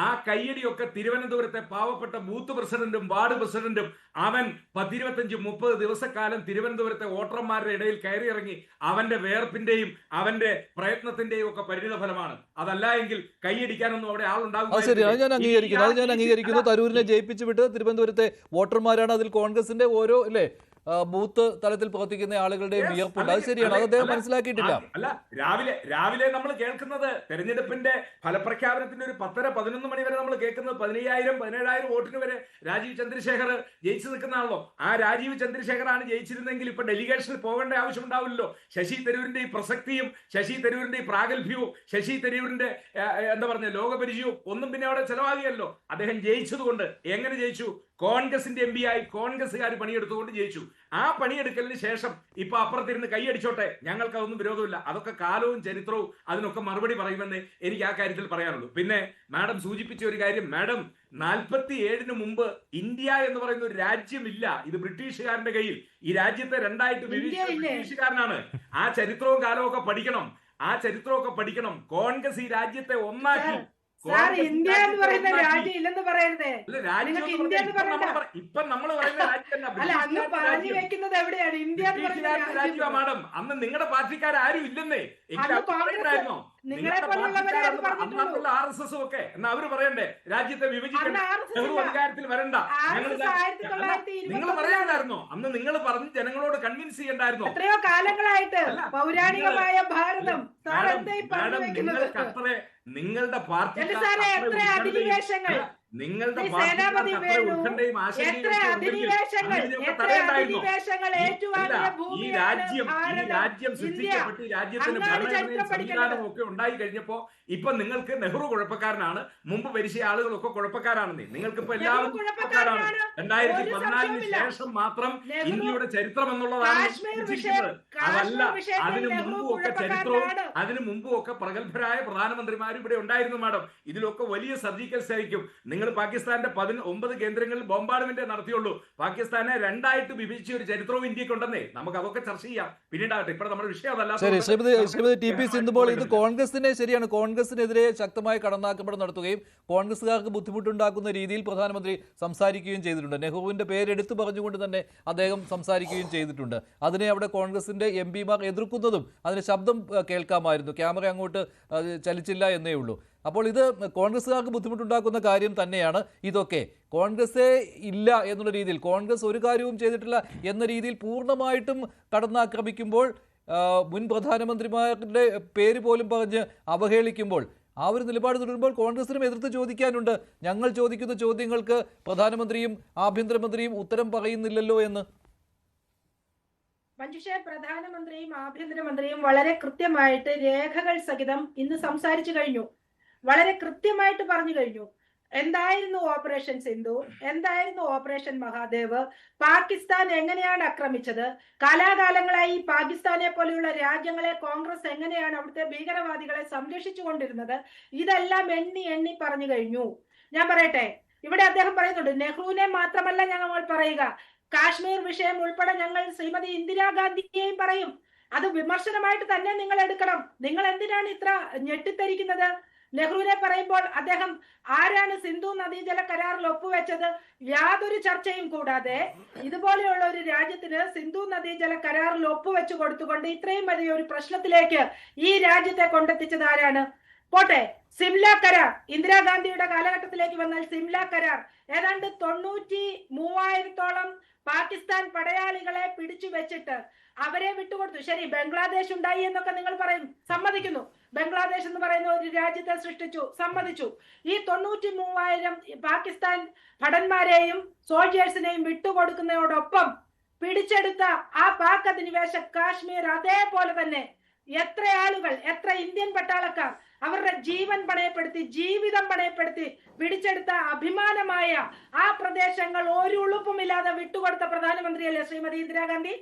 ആ കയ്യടിയൊക്കെ തിരുവനന്തപുരത്തെ പാവപ്പെട്ട ബൂത്ത് പ്രസിഡന്റും വാർഡ് പ്രസിഡന്റും അവൻ 10-25-30 ദിവസക്കാലം തിരുവനന്തപുരത്തെ വോട്ടർമാരുടെ ഇടയിൽ കയറിയിറങ്ങി അവന്റെ വേർപ്പിന്റെയും അവന്റെ പ്രയത്നത്തിന്റെയും ഒക്കെ പരിണിത ഫലമാണ്. അതല്ല എങ്കിൽ കൈയടിക്കാനൊന്നും അവിടെ ആളുണ്ടാകും. ശരി, അത് ഞാൻ അംഗീകരിക്കുന്നു. തരൂരിനെ ജയിപ്പിച്ചു വിട്ട് തിരുവനന്തപുരത്തെ വോട്ടർമാരാണ്. അതിൽ കോൺഗ്രസിന്റെ ഓരോ ബൂത്ത് തലത്തിൽ പ്രവർത്തിക്കുന്ന ആളുകളുടെയും വിയർപ്പുണ്ട്. അത് ശരിയാണ്, അത് അദ്ദേഹം മനസ്സിലാക്കിയിട്ടില്ല. അല്ല, രാവിലെ നമ്മൾ കേൾക്കുന്നത് തെരഞ്ഞെടുപ്പിന്റെ ഫലപ്രഖ്യാപനത്തിന്റെ ഒരു 10-11 മണി വരെ നമ്മൾ കേൾക്കുന്നത് 15,000-17,000 വോട്ടിന് വരെ രാജീവ് ചന്ദ്രശേഖർ ജയിച്ചു നിൽക്കുന്നതാണല്ലോ. ആ രാജീവ് ചന്ദ്രശേഖറാണ് ജയിച്ചിരുന്നെങ്കിൽ ഇപ്പൊ ഡെലിഗേഷനിൽ പോകേണ്ട ആവശ്യം ഉണ്ടാവില്ലല്ലോ. ശശി തരൂരിന്റെ ഈ പ്രസക്തിയും ശശി തരൂരിന്റെ ഈ പ്രാഗൽഭ്യവും ശശി തരൂരിന്റെ എന്താ പറഞ്ഞ ലോകപരിചയവും ഒന്നും പിന്നെ അവിടെ ചെലവാകിയല്ലോ. അദ്ദേഹം ജയിച്ചതുകൊണ്ട്. എങ്ങനെ ജയിച്ചു? കോൺഗ്രസിന്റെ എം പി ആയി കോൺഗ്രസുകാർ പണിയെടുത്തുകൊണ്ട് ജയിച്ചു. ആ പണിയെടുക്കലിന് ശേഷം ഇപ്പൊ അപ്പുറത്തിരുന്ന് കൈയടിച്ചോട്ടെ, ഞങ്ങൾക്ക് അതൊന്നും വിരോധമില്ല. അതൊക്കെ കാലവും ചരിത്രവും അതിനൊക്കെ മറുപടി പറയുമെന്ന് എനിക്ക് ആ കാര്യത്തിൽ പറയാനുള്ളൂ. പിന്നെ മാഡം സൂചിപ്പിച്ച ഒരു കാര്യം, മാഡം 47-ന് മുമ്പ് ഇന്ത്യ എന്ന് പറയുന്ന ഒരു രാജ്യമില്ല. ഇത് ബ്രിട്ടീഷുകാരന്റെ കയ്യിൽ. ഈ രാജ്യത്തെ രണ്ടായിട്ട് ബ്രിട്ടീഷുകാരനാണ്. ആ ചരിത്രവും കാലവും ഒക്കെ പഠിക്കണം. കോൺഗ്രസ് ഈ രാജ്യത്തെ ഒന്നാക്കി. ഇന്ത്യ എന്ന് പറയുന്ന രാജ്യം ഇല്ലെന്ന് പറയരുതേ. ഇപ്പൊ നമ്മൾ പറയുന്ന വെക്കുന്നത് എവിടെയാണ്? ഇന്ത്യ രാജ്യമാണ് മാഡം. അന്ന് നിങ്ങളുടെ പാർട്ടിക്കാരും ഇല്ലെന്നേ. നിങ്ങളെ പോലുള്ളവരെ അത് പറഞ്ഞിട്ടുള്ളൂ. അന്നുള്ള RSS ഒക്കെ എന്നാ അവര് പറയണ്ടേ രാജ്യത്തെ വിഭജിക്കണം, നെഹ്റു അധികാരത്തിൽ വരണ്ട, നിങ്ങൾ പറയാണ്ടായിരുന്നോ? അന്ന് നിങ്ങൾ പറഞ്ഞ് ജനങ്ങളോട് കൺവിൻസ് ചെയ്യണ്ടായിരുന്നോ? എത്രയോ കാലങ്ങളായിട്ട് പൗരാണികമായ ഭാരതം. നിങ്ങൾക്ക് അത്ര നിങ്ങളുടെ പാർട്ടി നിങ്ങളുടെ ഈ രാജ്യം സൃഷ്ടിക്കപ്പെട്ട് രാജ്യത്തിന് ഭരണഘടനയും സംവിധാനവും ഒക്കെ ഉണ്ടായി കഴിഞ്ഞപ്പോ ഇപ്പൊ നിങ്ങൾക്ക് നെഹ്റു കുഴപ്പക്കാരനാണ്, മുമ്പ് ഭരിച്ച ആളുകളൊക്കെ കുഴപ്പക്കാരാണെന്നേ. നിങ്ങൾക്കിപ്പോ എല്ലാവരും കുഴപ്പക്കാരാണ്. 2014 ശേഷം മാത്രം ഇന്ത്യയുടെ ചരിത്രം എന്നുള്ളതാണ് സൃഷ്ടിക്കുന്നത്. അതല്ല, അതിനു മുമ്പും ഒക്കെ ചരിത്രവും അതിനു മുമ്പും ഒക്കെ പ്രഗത്ഭരായ പ്രധാനമന്ത്രിമാരും ഇവിടെ ഉണ്ടായിരുന്നു മാഡം. ഇതിലൊക്കെ വലിയ സർജിക്കൽ സ്ട്രൈക്കും. നിങ്ങൾ പാകിസ്ഥാന്റെ 19 കേന്ദ്രങ്ങളിൽ ബോംബാർഡ്മെന്റ് നടത്തിയുള്ളൂ. പാകിസ്ഥാനെ രണ്ടായിട്ട് വിഭജിച്ച ഒരു ചരിത്രവും ഇന്ത്യക്കുണ്ടെന്നേ. നമുക്ക് അതൊക്കെ ചർച്ച ചെയ്യാം പിന്നീടാകട്ടെ. ഇപ്പോൾ നമ്മുടെ വിഷയം അതല്ല. ശരി, ശ്രീമതി ടി പി സിന്ധുപോൾ, ഇത് കോൺഗ്രസിനെ ശരിയാണ്, കോൺഗ്രസിനെതിരെ ശക്തമായ കടന്നാക്രമണം നടത്തുകയും കോൺഗ്രസുകാർക്ക് ബുദ്ധിമുട്ടുണ്ടാക്കുന്ന രീതിയിൽ പ്രധാനമന്ത്രി സംസാരിക്കുകയും ചെയ്തിട്ടുണ്ട്. നെഹ്റുവിന്റെ പേരെടുത്തു പറഞ്ഞുകൊണ്ട് തന്നെ അദ്ദേഹം സംസാരിക്കുകയും ചെയ്തിട്ടുണ്ട്. അതിനെ അവിടെ കോൺഗ്രസിന്റെ MP-മാർ എതിർക്കുന്നതും അതിന് ശബ്ദം കേൾക്കാമായിരുന്നു, ക്യാമറ അങ്ങോട്ട് ചലിച്ചില്ല എന്നേ ഉള്ളൂ. അപ്പോൾ ഇത് കോൺഗ്രസ്സുകാർക്ക് ബുദ്ധിമുട്ടുണ്ടാക്കുന്ന കാര്യം തന്നെയാണ്. ഇതൊക്കെ കോൺഗ്രസ്സേ ഇല്ല എന്നുള്ള രീതിയിൽ, കോൺഗ്രസ് ഒരു കാര്യവും ചെയ്തിട്ടില്ല എന്ന രീതിയിൽ പൂർണ്ണമായിട്ടും കടന്നാക്രമിക്കുമ്പോൾ, മുൻ പ്രധാനമന്ത്രിമാരുടെ പേര് പോലും പറഞ്ഞ് അവഹേളിക്കുമ്പോൾ, ആ ഒരു നിലപാട് തുടരുമ്പോൾ കോൺഗ്രസിനും എതിർത്ത് ചോദിക്കാനുണ്ട്. ഞങ്ങൾ ചോദിക്കുന്ന ചോദ്യങ്ങൾക്ക് പ്രധാനമന്ത്രിയും ആഭ്യന്തരമന്ത്രിയും ഉത്തരം പറയുന്നില്ലല്ലോ എന്ന്. മഞ്ജുഷ, പ്രധാനമന്ത്രിയും ആഭ്യന്തരമന്ത്രിയും വളരെ കൃത്യമായിട്ട് രേഖകൾ സഹിതം ഇന്ന് സംസാരിച്ചു കഴിഞ്ഞു. വളരെ കൃത്യമായിട്ട് പറഞ്ഞു കഴിഞ്ഞു. എന്തായിരുന്നു ഓപ്പറേഷൻ സിന്ധു, എന്തായിരുന്നു ഓപ്പറേഷൻ മഹാദേവ്, പാകിസ്ഥാൻ എങ്ങനെയാണ് ആക്രമിച്ചത്, കാലാകാലങ്ങളായി പാകിസ്ഥാനെ പോലെയുള്ള രാജ്യങ്ങളെ കോൺഗ്രസ് എങ്ങനെയാണ് അവിടുത്തെ ഭീകരവാദികളെ സംരക്ഷിച്ചു കൊണ്ടിരുന്നത്, ഇതെല്ലാം എണ്ണി എണ്ണി പറഞ്ഞു കഴിഞ്ഞു. ഞാൻ പറയട്ടെ, ഇവിടെ അദ്ദേഹം പറയുന്നുണ്ട് നെഹ്റുവിനെ മാത്രമല്ല ഞങ്ങൾ പറയുക, കാശ്മീർ വിഷയം ഉൾപ്പെടെ ഞങ്ങൾ ശ്രീമതി ഇന്ദിരാഗാന്ധിയെയും പറയും. അത് വിമർശനമായിട്ട് തന്നെ നിങ്ങൾ എടുക്കണം. നിങ്ങൾ എന്തിനാണ് ഇത്ര ഞെട്ടിത്തരിക്കുന്നത്? നെഹ്റുവിനെ പറയുമ്പോൾ അദ്ദേഹം ആരാണ് സിന്ധു നദീജല കരാറിൽ ഒപ്പുവെച്ചത്? യാതൊരു ചർച്ചയും കൂടാതെ ഇതുപോലെയുള്ള ഒരു രാജ്യത്തിന് സിന്ധു നദീജല കരാറിൽ ഒപ്പുവെച്ചു കൊടുത്തുകൊണ്ട് ഇത്രയും വലിയ ഒരു പ്രശ്നത്തിലേക്ക് ഈ രാജ്യത്തെ കൊണ്ടെത്തിച്ചത് ആരാണ്? പോട്ടെ, സിംല കരാർ, ഇന്ദിരാഗാന്ധിയുടെ കാലഘട്ടത്തിലേക്ക് വന്നാൽ സിംല കരാർ ഏതാണ്ട് 93,000-ഓളം പാകിസ്ഥാൻ പടയാളികളെ പിടിച്ചു വെച്ചിട്ട് അവരെ വിട്ടുകൊടുത്തു. ശരി, ബംഗ്ലാദേശ് ഉണ്ടായി എന്നൊക്കെ നിങ്ങൾ പറയും, സമ്മതിക്കുന്നു. ബംഗ്ലാദേശ് എന്ന് പറയുന്ന ഒരു രാജ്യത്തെ സൃഷ്ടിച്ചു, സമ്മതിച്ചു. ഈ 93,000 പാകിസ്ഥാൻ ഭടന്മാരെയും സോൾജേഴ്സിനെയും വിട്ടുകൊടുക്കുന്നതോടൊപ്പം പിടിച്ചെടുത്ത ആ പാക് അധിനിവേശ കാശ്മീർ അതേപോലെ തന്നെ എത്ര ആളുകൾ, എത്ര ഇന്ത്യൻ പട്ടാളക്കാർ അവരുടെ ജീവൻ പണയപ്പെടുത്തി, ജീവിതം പണയപ്പെടുത്തി പിടിച്ചെടുത്ത അഭിമാനമായ ആ പ്രദേശങ്ങൾ ഒരു ഉളുപ്പുമില്ലാതെ വിട്ടുകൊടുത്ത പ്രധാനമന്ത്രിയല്ലേ ശ്രീമതി ഇന്ദിരാഗാന്ധി?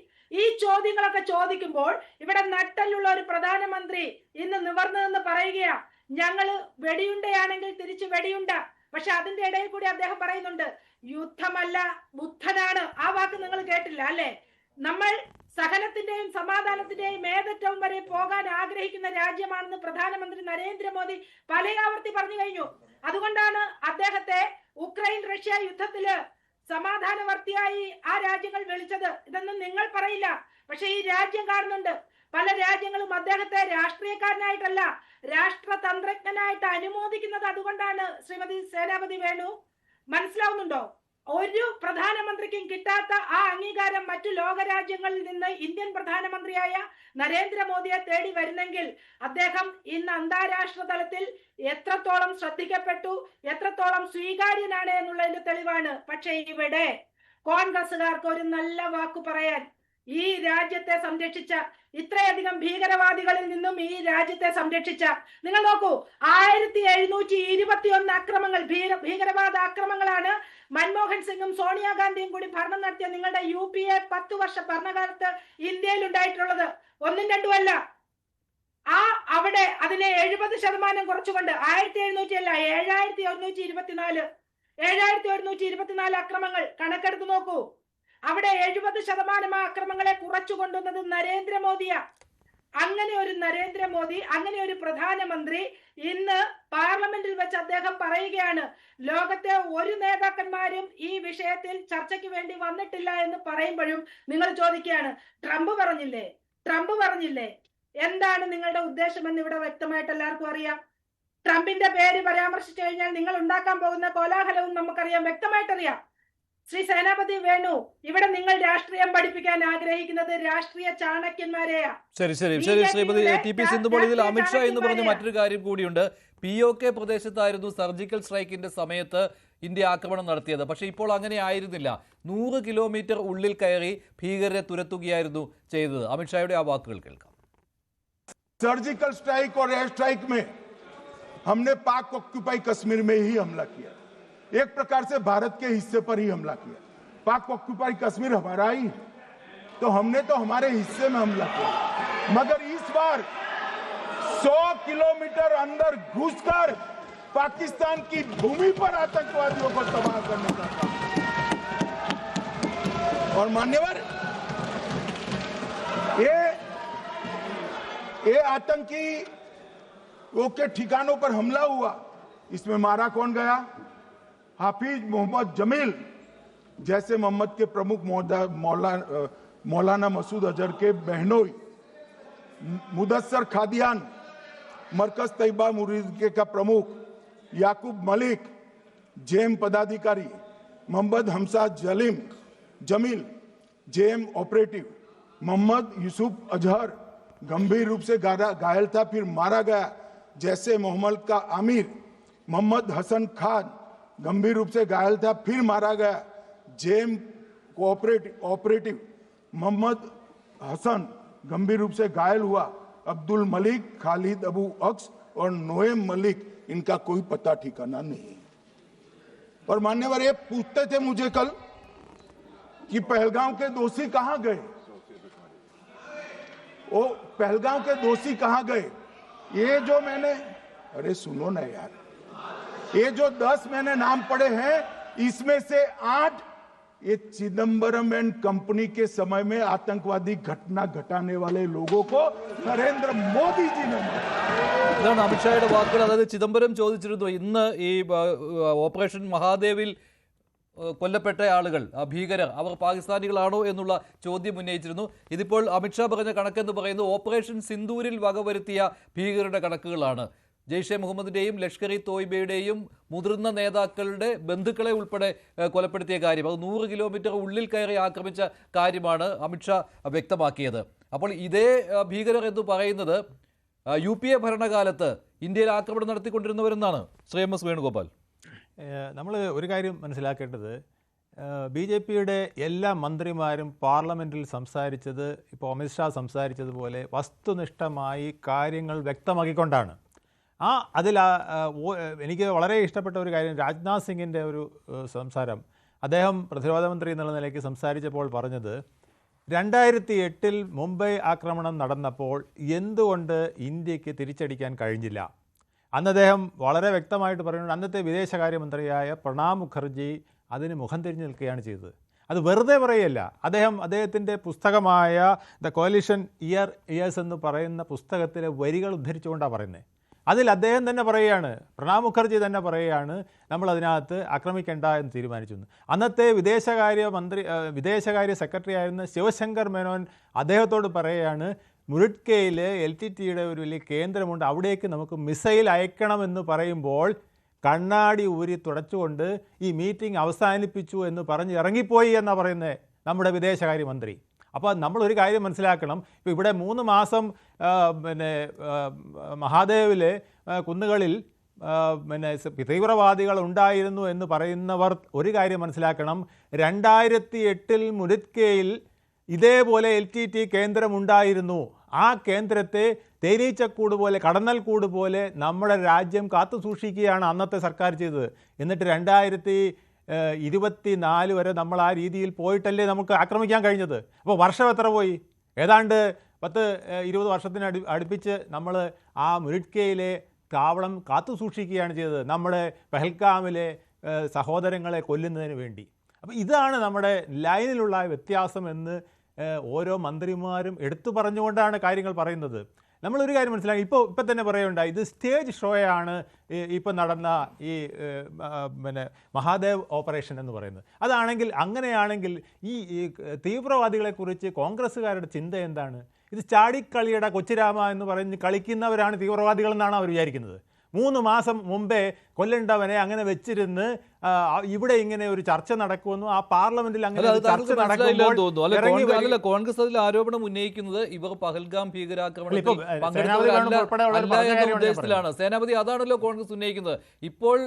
ഈ ചോദ്യങ്ങളൊക്കെ ചോദിക്കുമ്പോൾ ഇവിടെ നട്ടലുള്ള ഒരു പ്രധാനമന്ത്രി ഇന്ന് നിവർന്നു നിന്ന് പറയുകയാ, ഞങ്ങള് വെടിയുണ്ടയാണെങ്കിൽ തിരിച്ചു വെടിയുണ്ട. പക്ഷെ അതിന്റെ ഇടയിൽ കൂടി അദ്ദേഹം പറയുന്നുണ്ട് യുദ്ധമല്ല ബുദ്ധനാണ്. ആ വാക്ക് നിങ്ങൾ കേട്ടില്ല അല്ലെ? നമ്മൾ സഹനത്തിന്റെയും സമാധാനത്തിന്റെയും ഏതറ്റവും വരെ പോകാൻ ആഗ്രഹിക്കുന്ന രാജ്യമാണെന്ന് പ്രധാനമന്ത്രി നരേന്ദ്രമോദി പലയാവർത്തി പറഞ്ഞു കഴിഞ്ഞു. അതുകൊണ്ടാണ് അദ്ദേഹത്തെ ഉക്രൈൻ റഷ്യ യുദ്ധത്തില് സമാധാനവർത്തിയായി ആ രാജ്യങ്ങൾ വിളിച്ചത്. ഇതൊന്നും നിങ്ങൾ പറയില്ല, പക്ഷെ ഈ രാജ്യം കാണുന്നുണ്ട്. പല രാജ്യങ്ങളും അദ്ദേഹത്തെ രാഷ്ട്രീയക്കാരനായിട്ടല്ല, രാഷ്ട്രതന്ത്രജ്ഞനായിട്ട് അനുമോദിക്കുന്നത് അതുകൊണ്ടാണ്. ശ്രീമതി സേനാപതി വേണു, മനസ്സിലാവുന്നുണ്ടോ? ഒരു പ്രധാനമന്ത്രിക്കും കിട്ടാത്ത ആ അംഗീകാരം മറ്റു ലോകരാജ്യങ്ങളിൽ നിന്ന് ഇന്ത്യൻ പ്രധാനമന്ത്രിയായ നരേന്ദ്രമോദിയെ തേടി വരുന്നെങ്കിൽ അദ്ദേഹം ഇന്ന് അന്താരാഷ്ട്ര തലത്തിൽ എത്രത്തോളം ശ്രദ്ധിക്കപ്പെട്ടു, എത്രത്തോളം സ്വീകാര്യനാണ് എന്നുള്ളതിന്റെ തെളിവാണ്. പക്ഷേ ഇവിടെ കോൺഗ്രസുകാർക്ക് ഒരു നല്ല വാക്ക് പറയാൻ, ഈ രാജ്യത്തെ സംരക്ഷിച്ച, ഇത്രയധികം ഭീകരവാദികളിൽ നിന്നും ഈ രാജ്യത്തെ സംരക്ഷിച്ച, നിങ്ങൾ നോക്കൂ, 1721 അക്രമങ്ങൾ, ഭീകരവാദ ആക്രമണങ്ങളാണ് മൻമോഹൻ സിംഗും സോണിയാഗാന്ധിയും കൂടി ഭരണം നടത്തിയ നിങ്ങളുടെ UPA 10 വർഷ ഭരണകാലത്ത് ഇന്ത്യയിൽ ഉണ്ടായിട്ടുള്ളത്. ഒന്നും രണ്ടും അല്ല. അവിടെ അതിനെ 70% കുറച്ചുകൊണ്ട് 1700 അല്ല 7124 അക്രമങ്ങൾ കണക്കെടുത്ത് നോക്കൂ. അവിടെ 70% അക്രമങ്ങളെ കുറച്ചു കൊണ്ടുവന്നത് നരേന്ദ്രമോദിയാ. അങ്ങനെ ഒരു നരേന്ദ്രമോദി, അങ്ങനെ ഒരു പ്രധാനമന്ത്രി ഇന്ന് പാർലമെന്റിൽ വെച്ച് അദ്ദേഹം പറയുകയാണ്, ലോകത്തെ ഒരു നേതാക്കന്മാരും ഈ വിഷയത്തിൽ ചർച്ചയ്ക്ക് വേണ്ടി വന്നിട്ടില്ല എന്ന് പറയുമ്പോഴും നിങ്ങൾ ചോദിക്കുകയാണ്, ട്രംപ് പറഞ്ഞില്ലേ? എന്താണ് നിങ്ങളുടെ ഉദ്ദേശമെന്ന് ഇവിടെ വ്യക്തമായിട്ട് എല്ലാവർക്കും അറിയാം. ട്രംപിന്റെ പേര് പരാമർശിച്ചു കഴിഞ്ഞാൽ നിങ്ങൾ ഉണ്ടാക്കാൻ പോകുന്ന കോലാഹലവും നമുക്കറിയാം, വ്യക്തമായിട്ടറിയാം. ശ്രീ സേനാപതി വേണു, ഇവിടെ നിങ്ങൾ രാഷ്ട്രീയം പഠിപ്പിക്കാൻ ആഗ്രഹിക്കുന്നത് രാഷ്ട്രീയ ചാണക്യന്മാരെയാ. ശരി ശരി ശരി ശ്രീമതി ടി.പി. സിന്ധുമോൾ, ഇതിൽ അമിത്ഷാ എന്ന് പറഞ്ഞ മറ്റൊരു കാര്യം കൂടിയുണ്ട്. POK പ്രദേശത്തായിരുന്നു സർജിക്കൽ സ്ട്രൈക്കിന്റെ സമയത്ത് ഇന്ത്യ ആക്രമണം നടത്തിയത്. പക്ഷേ ഇപ്പോൾ അങ്ങനെ ആയിരുന്നില്ല. 100 കിലോമീറ്റർ ഉള്ളിൽ കയറി ഭീകരരെ തുരത്തുകയായിരുന്നു ചെയ്തത്. അമിത്ഷായുടെ ആ വാക്കുകൾ കേൾക്കാം. सर्जिकल स्ट्राइक और एयर स्ट्राइक में हमने पाक ऑक्यूपाई कश्मीर में ही हमला किया, एक प्रकार से भारत के हिस्से पर ही हमला किया। पाक ऑक्यूपाई कश्मीर हमारा ही है, तो हमने तो हमारे हिस्से में हमला किया। मगर इस बार 100 किलोमीटर अंदर घुसकर पाकिस्तान की भूमि पर आतंकवादियों को तबाह करने का काम। और मान्यवर, ये आतंकी के ठिकानों पर हमला हुआ, इसमें मारा कौन गया? हाफिज मोहम्मद जमील जैसे मोहम्मद के प्रमुख मौलाना मसूद अजहर के बहनोई, मुदस्सर खादियान मरकज तैयबा मुरीद का प्रमुख, याकूब मलिक जेएम पदाधिकारी, मोहम्मद हमसा जमील जेएम ऑपरेटिव, मोहम्मद यूसुफ अजहर गंभीर रूप से घायल था फिर मारा गया, जैसे मोहम्मद का आमिर, मोहम्मद हसन खान गंभीर रूप से घायल था फिर मारा गया, जेएम ऑपरेटिव मोहम्मद हसन गंभीर रूप से घायल हुआ, अब्दुल मलिक, खालिद अबू अक्स और नोएम मलिक, इनका कोई पता ठिकाना नहीं। और मान्यवर, ये पूछते थे मुझे कल कि पहलगांव के दोषी कहां गए, वो पहलगांव के दोषी कहां गए? ये जो मैंने, अरे सुनो ना यार, ये जो 10 मैंने नाम पढ़े हैं, इसमें से 8 ये चिदम्बरम एंड कंपनी के समय में आतंकवादी घटना घटाने वाले लोगों को नरेंद्र मोदी जी ने मारा। ഇതാണ് അമിത്ഷായുടെ വാക്കുകൾ. അതായത് ചിദംബരം ചോദിച്ചിരുന്നു, ഇന്ന് ഈ ഓപ്പറേഷൻ മഹാദേവിൽ കൊല്ലപ്പെട്ട ആളുകൾ, ഭീകരർ, അവർ പാകിസ്ഥാനികളാണോ എന്നുള്ള ചോദ്യം ഉന്നയിച്ചിരുന്നു. ഇതിപ്പോൾ അമിത്ഷാ പറഞ്ഞ കണക്കെന്ന് പറയുന്നത് ഓപ്പറേഷൻ സിന്ദൂരിൽ വകവരുത്തിയ ഭീകരരുടെ കണക്കുകളാണ്. ജെയ്ഷെ മുഹമ്മദിൻ്റെയും ലഷ്കർ ഇ തോയ്ബയുടെയും മുതിർന്ന നേതാക്കളുടെ ബന്ധുക്കളെ ഉൾപ്പെടെ കൊലപ്പെടുത്തിയ കാര്യം, അത് 100 കിലോമീറ്റർ ഉള്ളിൽ കയറി ആക്രമിച്ച കാര്യമാണ് അമിത്ഷാ വ്യക്തമാക്കിയത്. അപ്പോൾ ഇതേ ഭീകരർ എന്ന് പറയുന്നത് UPA ഭരണകാലത്ത് ഇന്ത്യയിൽ ആക്രമണം നടത്തിക്കൊണ്ടിരുന്നവരെന്നാണ് ശ്രീ MS വേണുഗോപാൽ. നമ്മൾ ഒരു കാര്യം മനസ്സിലാക്കേണ്ടത്, BJPയുടെ എല്ലാ മന്ത്രിമാരും പാർലമെൻറ്റിൽ സംസാരിച്ചത് ഇപ്പോൾ അമിത്ഷാ സംസാരിച്ചതുപോലെ വസ്തുനിഷ്ഠമായി കാര്യങ്ങൾ വ്യക്തമാക്കിക്കൊണ്ടാണ്. എനിക്ക് വളരെ ഇഷ്ടപ്പെട്ട ഒരു കാര്യം രാജ്നാഥ് സിംഗിൻ്റെ ഒരു സംസാരം. അദ്ദേഹം പ്രതിരോധ മന്ത്രി എന്നുള്ള നിലയ്ക്ക് സംസാരിച്ചപ്പോൾ പറഞ്ഞത്, 2008 മുംബൈ ആക്രമണം നടന്നപ്പോൾ എന്തുകൊണ്ട് ഇന്ത്യക്ക് തിരിച്ചടിക്കാൻ കഴിഞ്ഞില്ല. അന്ന് അദ്ദേഹം വളരെ വ്യക്തമായിട്ട് പറയുന്നുണ്ട്, അന്നത്തെ വിദേശകാര്യമന്ത്രിയായ പ്രണാബ് മുഖർജി അതിന് മുഖം തിരിഞ്ഞു നിൽക്കുകയാണ് ചെയ്തത്. അത് വെറുതെ പറയല്ല, അദ്ദേഹത്തിൻ്റെ പുസ്തകമായ ദ കോalition ഇയേഴ്സ് എന്ന് പറയുന്ന പുസ്തകത്തിലെ വരികൾ ഉദ്ധരിച്ചുകൊണ്ടാണ് പറയുന്നത്. അതിൽ അദ്ദേഹം തന്നെ പറയുകയാണ്, പ്രണാബ് മുഖർജി തന്നെ പറയുകയാണ്, നമ്മളതിനകത്ത് ആക്രമിക്കേണ്ട എന്ന് തീരുമാനിച്ചു. അന്നത്തെ വിദേശകാര്യ സെക്രട്ടറി ആയിരുന്ന ശിവശങ്കർ മേനോൻ അദ്ദേഹത്തോട് പറയുകയാണ്, മുറിഡ്കയിൽ LTTയുടെ ഒരു വലിയ കേന്ദ്രമുണ്ട്, അവിടേക്ക് നമുക്ക് മിസൈൽ അയക്കണമെന്ന് പറയുമ്പോൾ കണ്ണാടി ഊരി തുടച്ചുകൊണ്ട് ഈ മീറ്റിംഗ് അവസാനിപ്പിച്ചു എന്ന് പറഞ്ഞ് ഇറങ്ങിപ്പോയി എന്നാണ് പറയുന്നത് നമ്മുടെ വിദേശകാര്യമന്ത്രി. അപ്പോൾ നമ്മളൊരു കാര്യം മനസ്സിലാക്കണം, ഇപ്പോൾ ഇവിടെ 3 മാസം മഹാദേവിലെ കുന്നുകളിൽ തീവ്രവാദികൾ ഉണ്ടായിരുന്നു എന്ന് പറയുന്നവർ ഒരു കാര്യം മനസ്സിലാക്കണം, 2008 മുറിഡ്കയിൽ ഇതേപോലെ LTT കേന്ദ്രമുണ്ടായിരുന്നു. ആ കേന്ദ്രത്തെ തേനീച്ചക്കൂട് പോലെ, കടന്നൽക്കൂട് പോലെ നമ്മുടെ രാജ്യം കാത്തു സൂക്ഷിക്കുകയാണ് അന്നത്തെ സർക്കാർ ചെയ്തത്. എന്നിട്ട് 2024 വരെ നമ്മൾ ആ രീതിയിൽ പോയിട്ടല്ലേ നമുക്ക് ആക്രമിക്കാൻ കഴിഞ്ഞത്. അപ്പോൾ വർഷം എത്ര പോയി? ഏതാണ്ട് 10-20 വർഷത്തിന് അടുപ്പിച്ച് നമ്മൾ ആ മുറിഡ്കയിലെ താവളം കാത്തു സൂക്ഷിക്കുകയാണ് ചെയ്തത്, നമ്മുടെ പെഹൽഗാമിലെ സഹോദരങ്ങളെ കൊല്ലുന്നതിന് വേണ്ടി. അപ്പോൾ ഇതാണ് നമ്മുടെ ലൈനിലുള്ള വ്യത്യാസം എന്ന് ഓരോ മന്ത്രിമാരും എടുത്തു പറഞ്ഞുകൊണ്ടാണ് കാര്യങ്ങൾ പറയുന്നത്. നമ്മളൊരു കാര്യം മനസ്സിലാക്കി, ഇപ്പം തന്നെ പറയുണ്ടായി, ഇത് സ്റ്റേജ് ഷോയാണ് ഇപ്പം നടന്ന ഈ മഹാദേവ് ഓപ്പറേഷൻ എന്ന് പറയുന്നത്. അങ്ങനെയാണെങ്കിൽ ഈ തീവ്രവാദികളെക്കുറിച്ച് കോൺഗ്രസ്സുകാരുടെ ചിന്ത എന്താണ്? ഇത് ചാടിക്കളിയുടെ കൊച്ചുരാമ എന്ന് പറഞ്ഞ് കളിക്കുന്നവരാണ് തീവ്രവാദികളെന്നാണ് അവർ വിചാരിക്കുന്നത്. 3 മാസം മുമ്പേ കൊല്ലേണ്ടവനെ അങ്ങനെ വെച്ചിരുന്ന് ഇവിടെ ഇങ്ങനെ ഒരു ചർച്ച നടക്കുമെന്നും ആ പാർലമെന്റിൽ അങ്ങനെ ഒരു ചർച്ച നടക്കുമ്പോൾ കോൺഗ്രസ് അതിൽ ആരോപണം ഉന്നയിക്കുന്നത് ഇവർ പഹൽഗാം ഭീകരാക്രമണത്തിൽ ഇപ്പൊ ഉദ്ദേശത്തിലാണ്. സേനാപതി അതാണല്ലോ കോൺഗ്രസ് ഉന്നയിക്കുന്നത്. ഇപ്പോൾ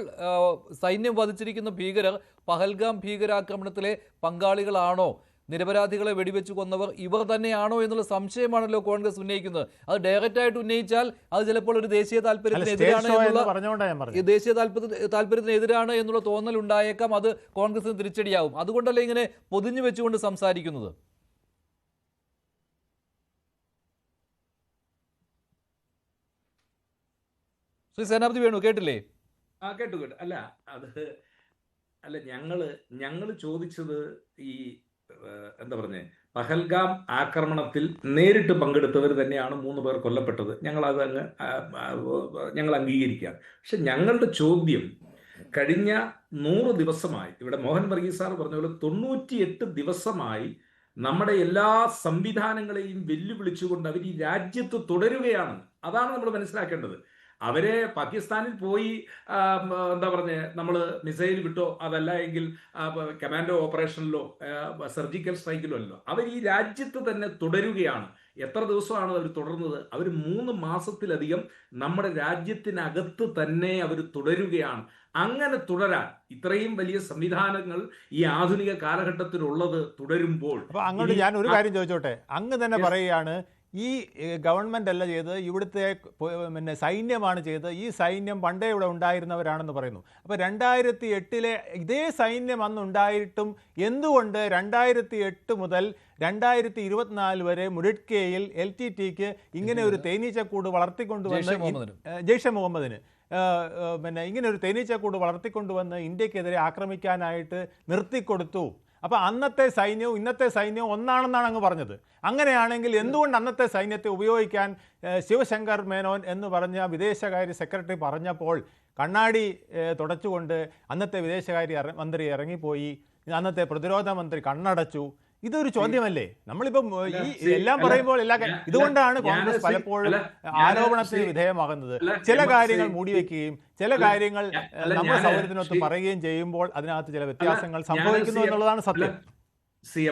സൈന്യം വധിച്ചിരിക്കുന്ന ഭീകരർ പഹൽഗാം ഭീകരാക്രമണത്തിലെ പങ്കാളികളാണോ, നിരപരാധികളെ വെടിവെച്ച് കൊന്നവർ ഇവർ തന്നെയാണോ എന്നുള്ള സംശയമാണല്ലോ കോൺഗ്രസ് ഉന്നയിക്കുന്നത്. അത് ഡയറക്റ്റ് ആയിട്ട് ഉന്നയിച്ചാൽ അത് ചിലപ്പോൾ ഒരു ദേശീയ താല്പര്യത്തിനെതിരാണ് എന്നുള്ള തോന്നൽ ഉണ്ടായേക്കാം. അത് കോൺഗ്രസിന് തിരിച്ചടിയാവും. അതുകൊണ്ടല്ലേ ഇങ്ങനെ പൊതിഞ്ഞു വെച്ചുകൊണ്ട് സംസാരിക്കുന്നത്. ശ്രീ സേനാപതി വേണു കേട്ടില്ലേ? കേട്ടു. അല്ല ഞങ്ങള് ചോദിച്ചത് ഈ എന്താ പറഞ്ഞേ, പഹൽഗാം ആക്രമണത്തിൽ നേരിട്ട് പങ്കെടുത്തവർ തന്നെയാണ് 3 പേർ കൊല്ലപ്പെട്ടത്. ഞങ്ങൾ അംഗീകരിക്കാം. പക്ഷെ ഞങ്ങളുടെ ചോദ്യം, കഴിഞ്ഞ 100 ദിവസമായി, ഇവിടെ മോഹൻ വർഗീസ് സാർ പറഞ്ഞ പോലെ 98 ദിവസമായി നമ്മുടെ എല്ലാ സംവിധാനങ്ങളെയും വെല്ലുവിളിച്ചുകൊണ്ട് അവർ ഈ രാജ്യത്ത് തുടരുകയാണ്. അതാണ് നമ്മൾ മനസ്സിലാക്കേണ്ടത്. അവരെ പാകിസ്ഥാനിൽ പോയി എന്താ പറഞ്ഞ നമ്മൾ മിസൈൽ വിട്ടോ, അതല്ല എങ്കിൽ കമാൻഡോ ഓപ്പറേഷനിലോ സർജിക്കൽ സ്ട്രൈക്കിലോ അല്ലോ, അവർ ഈ രാജ്യത്ത് തന്നെ തുടരുകയാണ്. എത്ര ദിവസമാണ് അവർ തുടർന്നത്? അവർ 3 മാസത്തിലധികം നമ്മുടെ രാജ്യത്തിനകത്ത് തന്നെ അവർ തുടരുകയാണ്. അങ്ങനെ തുടരാൻ ഇത്രയും വലിയ സംവിധാനങ്ങൾ ഈ ആധുനിക കാലഘട്ടത്തിലുള്ളത് തുടരുമ്പോൾ, അങ്ങോട്ട് ഞാൻ ഒരു കാര്യം ചോദിച്ചോട്ടെ, അങ്ങ് തന്നെ പറയുകയാണ് ഈ ഗവൺമെൻറ് അല്ല ചെയ്തത്, ഇവിടുത്തെ പിന്നെ സൈന്യമാണ് ചെയ്തത്, ഈ സൈന്യം പണ്ടേ ഇവിടെ ഉണ്ടായിരുന്നവരാണെന്ന് പറയുന്നു. അപ്പോൾ 2008 ഇതേ സൈന്യം അന്ന് ഉണ്ടായിട്ടും എന്തുകൊണ്ട് 2008 മുതൽ 2024 വരെ മുഡിഡ്കയിൽ LTTക്ക് ഇങ്ങനെ ഒരു തേനീച്ചക്കൂട് വളർത്തിക്കൊണ്ടുവന്ന് ജെയ്ഷെ മുഹമ്മദിന് പിന്നെ ഇങ്ങനെ ഒരു തേനീച്ചക്കൂട് വളർത്തിക്കൊണ്ടുവന്ന് ഇന്ത്യക്കെതിരെ ആക്രമിക്കാനായിട്ട് നിർത്തിക്കൊടുത്തു? അപ്പോൾ അന്നത്തെ സൈന്യവും ഇന്നത്തെ സൈന്യവും ഒന്നാണെന്നാണ് അങ്ങ് പറഞ്ഞത്. അങ്ങനെയാണെങ്കിൽ എന്തുകൊണ്ട് അന്നത്തെ സൈന്യത്തെ ഉപയോഗിക്കാൻ ശിവശങ്കർ മേനോൻ എന്ന് പറഞ്ഞ വിദേശകാര്യ സെക്രട്ടറി പറഞ്ഞപ്പോൾ കണ്ണാടി തുടച്ചുകൊണ്ട് അന്നത്തെ വിദേശകാര്യ മന്ത്രി ഇറങ്ങിപ്പോയി, അന്നത്തെ പ്രതിരോധ മന്ത്രി കണ്ണടച്ചു? ഇതൊരു ചോദ്യമല്ലേ? നമ്മളിപ്പം ഈ എല്ലാം പറയുമ്പോൾ ഇതുകൊണ്ടാണ് കോൺഗ്രസ് പലപ്പോഴും ആരോപണത്തിന് വിധേയമാകുന്നത്. ചില കാര്യങ്ങൾ മൂടിവെക്കുകയും ചില കാര്യങ്ങൾ നമ്മുടെ സൗകര്യത്തിനൊത്ത് പറയുകയും ചെയ്യുമ്പോൾ അതിനകത്ത് ചില വ്യത്യാസങ്ങൾ സംഭവിക്കുന്നു എന്നുള്ളതാണ് സത്യം.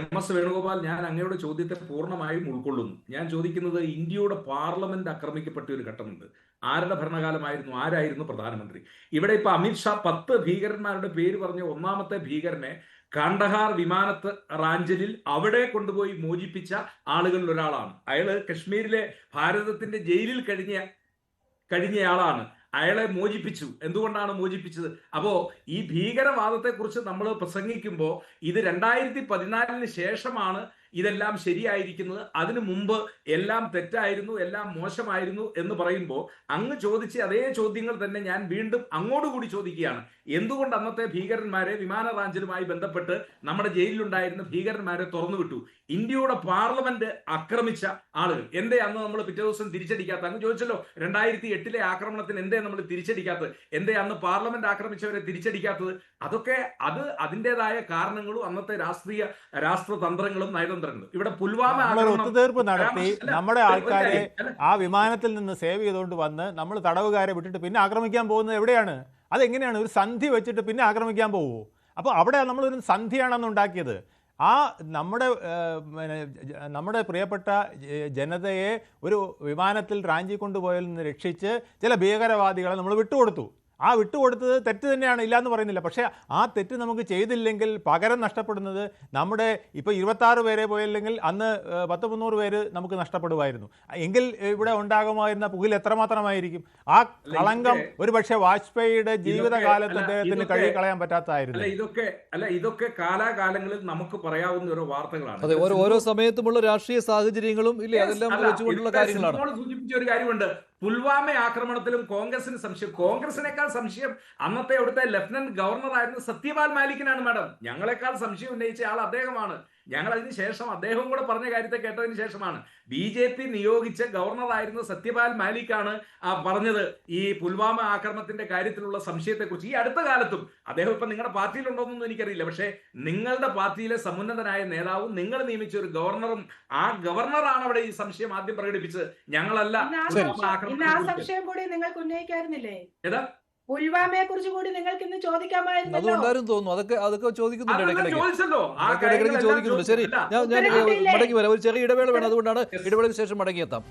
MS വേണുഗോപാൽ, ഞാൻ അങ്ങയുടെ ചോദ്യത്തെ പൂർണ്ണമായും ഉൾക്കൊള്ളുന്നു. ഞാൻ ചോദിക്കുന്നത്, ഇന്ത്യയുടെ പാർലമെന്റ് ആക്രമിക്കപ്പെട്ട ഒരു ഘട്ടമുണ്ട്. ആരുടെ ഭരണകാലമായിരുന്നു? ആരായിരുന്നു പ്രധാനമന്ത്രി? ഇവിടെ ഇപ്പൊ അമിത്ഷാ 10 ഭീകരന്മാരുടെ പേര് പറഞ്ഞ ഒന്നാമത്തെ ഭീകരനെ കാണ്ഡഹാർ വിമാനത്ത് റാഞ്ചലിൽ അവിടെ കൊണ്ടുപോയി മോചിപ്പിച്ച ആളുകളിൽ ഒരാളാണ്. അയാള് കശ്മീരിലെ ഭാരതത്തിന്റെ ജയിലിൽ കഴിഞ്ഞയാളാണ്. അയാളെ മോചിപ്പിച്ചു. എന്തുകൊണ്ടാണ് മോചിപ്പിച്ചത്? അപ്പോ ഈ ഭീകരവാദത്തെ കുറിച്ച് നമ്മൾ പ്രസംഗിക്കുമ്പോൾ ഇത് 2014 ശേഷമാണ് ഇതെല്ലാം ശരിയായിരിക്കുന്നത്, അതിനു മുമ്പ് എല്ലാം തെറ്റായിരുന്നു, എല്ലാം മോശമായിരുന്നു എന്ന് പറയുമ്പോൾ അങ്ങ് ചോദിച്ച അതേ ചോദ്യങ്ങൾ തന്നെ ഞാൻ വീണ്ടും അങ്ങോട്ടുകൂടി ചോദിക്കുകയാണ്. എന്തുകൊണ്ട് അന്നത്തെ ഭീകരന്മാരെ വിമാന റാഞ്ചലുമായി ബന്ധപ്പെട്ട് നമ്മുടെ ജയിലിലുണ്ടായിരുന്ന ഭീകരന്മാരെ തുറന്നുവിട്ടു? ഇന്ത്യയുടെ പാർലമെന്റ് ആക്രമിച്ച ആളുകൾ എന്തേ അന്ന് നമ്മൾ പിറ്റേ ദിവസം തിരിച്ചടിക്കാത്ത? അങ്ങ് ചോദിച്ചല്ലോ, 2008 ആക്രമണത്തിന് എന്തേ നമ്മൾ തിരിച്ചടിക്കാത്തത്? എന്തേ അന്ന് പാർലമെന്റ് ആക്രമിച്ചവരെ തിരിച്ചടിക്കാത്തത്? അതൊക്കെ അതിൻ്റെതായ കാരണങ്ങളും അന്നത്തെ രാഷ്ട്രതന്ത്രങ്ങളും നയതന്ത്രങ്ങളും. ഇവിടെ പുൽവാമ ഒത്തുതീർപ്പ് നടത്തി നമ്മുടെ ആൾക്കാരെ ആ വിമാനത്തിൽ നിന്ന് സേവ് ചെയ്തുകൊണ്ട് വന്ന് നമ്മൾ തടവുകാരെ വിട്ടിട്ട് പിന്നെ ആക്രമിക്കാൻ പോകുന്നത് എവിടെയാണ്? അതെങ്ങനെയാണ്? ഒരു സന്ധി വെച്ചിട്ട് പിന്നെ ആക്രമിക്കാൻ പോകുമോ? അപ്പോൾ അവിടെ നമ്മളൊരു സന്ധിയാണെന്ന് ഉണ്ടാക്കിയത്. ആ നമ്മുടെ പ്രിയപ്പെട്ട ജനതയെ ഒരു വിമാനത്തിൽ റാഞ്ചി കൊണ്ടുപോയതിൽ നിന്ന് രക്ഷിച്ച് ചില ഭീകരവാദികളെ നമ്മൾ വിട്ടുകൊടുത്തു. ആ വിട്ടുകൊടുത്തത് തെറ്റ് തന്നെയാണ്, ഇല്ലയെന്ന് പറയുന്നില്ല. പക്ഷേ ആ തെറ്റ് നമുക്ക് ചെയ്തില്ലെങ്കിൽ പകരം നഷ്ടപ്പെടുന്നത് നമ്മുടെ ഇപ്പോൾ 26 പേരെ പോയില്ലെങ്കിൽ അന്ന് 100-300 പേര് നമുക്ക് നഷ്ടപ്പെടുമായിരുന്നു. എങ്കിൽ ഇവിടെ ഉണ്ടാകുമായിരുന്ന പുകിൽ എത്രമാത്രമായിരിക്കും? ആ കളങ്കം ഒരു പക്ഷേ വാജ്പേയിയുടെ ജീവിതകാലത്ത് അദ്ദേഹത്തിന് കഴുകിക്കളയാൻ പറ്റാത്തതായിരുന്നു. ഇതൊക്കെ കാലാകാലങ്ങളിൽ നമുക്ക് പറയാവുന്ന ഓരോ വാർത്തകളാണ്. അതെ, ഓരോ സമയത്തുമുള്ള രാഷ്ട്രീയ സാഹചര്യങ്ങളും ഇല്ലേ, അതെല്ലാം വെച്ചുകൊണ്ടുള്ള കാര്യങ്ങളാണ്. സൂചിപ്പിച്ച ഒരു കാര്യമുണ്ട്, പുൽവാമ ആക്രമണത്തിലും കോൺഗ്രസിന് സംശയം. കോൺഗ്രസിനേക്കാൾ സംശയം അന്നത്തെ അവിടുത്തെ ലഫ്റ്റനന്റ് ഗവർണർ ആയിരുന്ന സത്യപാൽ മാലിക്കിനാണ്. മാഡം, ഞങ്ങളെക്കാൾ സംശയം ഉന്നയിച്ച ആൾ അദ്ദേഹമാണ്. ഞങ്ങൾ അതിന് ശേഷം അദ്ദേഹം കൂടെ പറഞ്ഞ കാര്യത്തെ കേട്ടതിന് ശേഷമാണ് BJP നിയോഗിച്ച ഗവർണറായിരുന്ന സത്യപാൽ മാലിക്കാണ് പറഞ്ഞത് ഈ പുൽവാമ ആക്രമണത്തിന്റെ കാര്യത്തിലുള്ള സംശയത്തെക്കുറിച്ച്. ഈ അടുത്ത കാലത്തും അദ്ദേഹം ഇപ്പൊ നിങ്ങളുടെ പാർട്ടിയിലുണ്ടോന്നൊന്നും എനിക്കറിയില്ല, പക്ഷേ നിങ്ങളുടെ പാർട്ടിയിലെ സമുന്നതനായ നേതാവും നിങ്ങൾ നിയമിച്ച ഒരു ഗവർണറും, ആ ഗവർണറാണ് അവിടെ ഈ സംശയം ആദ്യം പ്രകടിപ്പിച്ചത്, ഞങ്ങളല്ല. സംശയം കൂടി നിങ്ങൾക്ക് ഉന്നയിക്കായിരുന്നില്ലേ? ഏതാ പുൽവാമയെ കുറിച്ച് കൂടി നിങ്ങൾക്ക് ഇന്ന് ചോദിക്കാമായിരുന്നു. അതുകൊണ്ടായിരുന്നു തോന്നുന്നു അതൊക്കെ ചോദിക്കുന്നുണ്ട് ഇടയ്ക്കിടയ്ക്ക് ചോദിക്കുന്നുണ്ട്. ശരി, ഞാൻ മടങ്ങി വരാം. ഒരു ചെറിയ ഇടവേള വേണം, അതുകൊണ്ടാണ് ഇടവേളയ്ക്ക് ശേഷം മടങ്ങിയെത്താം.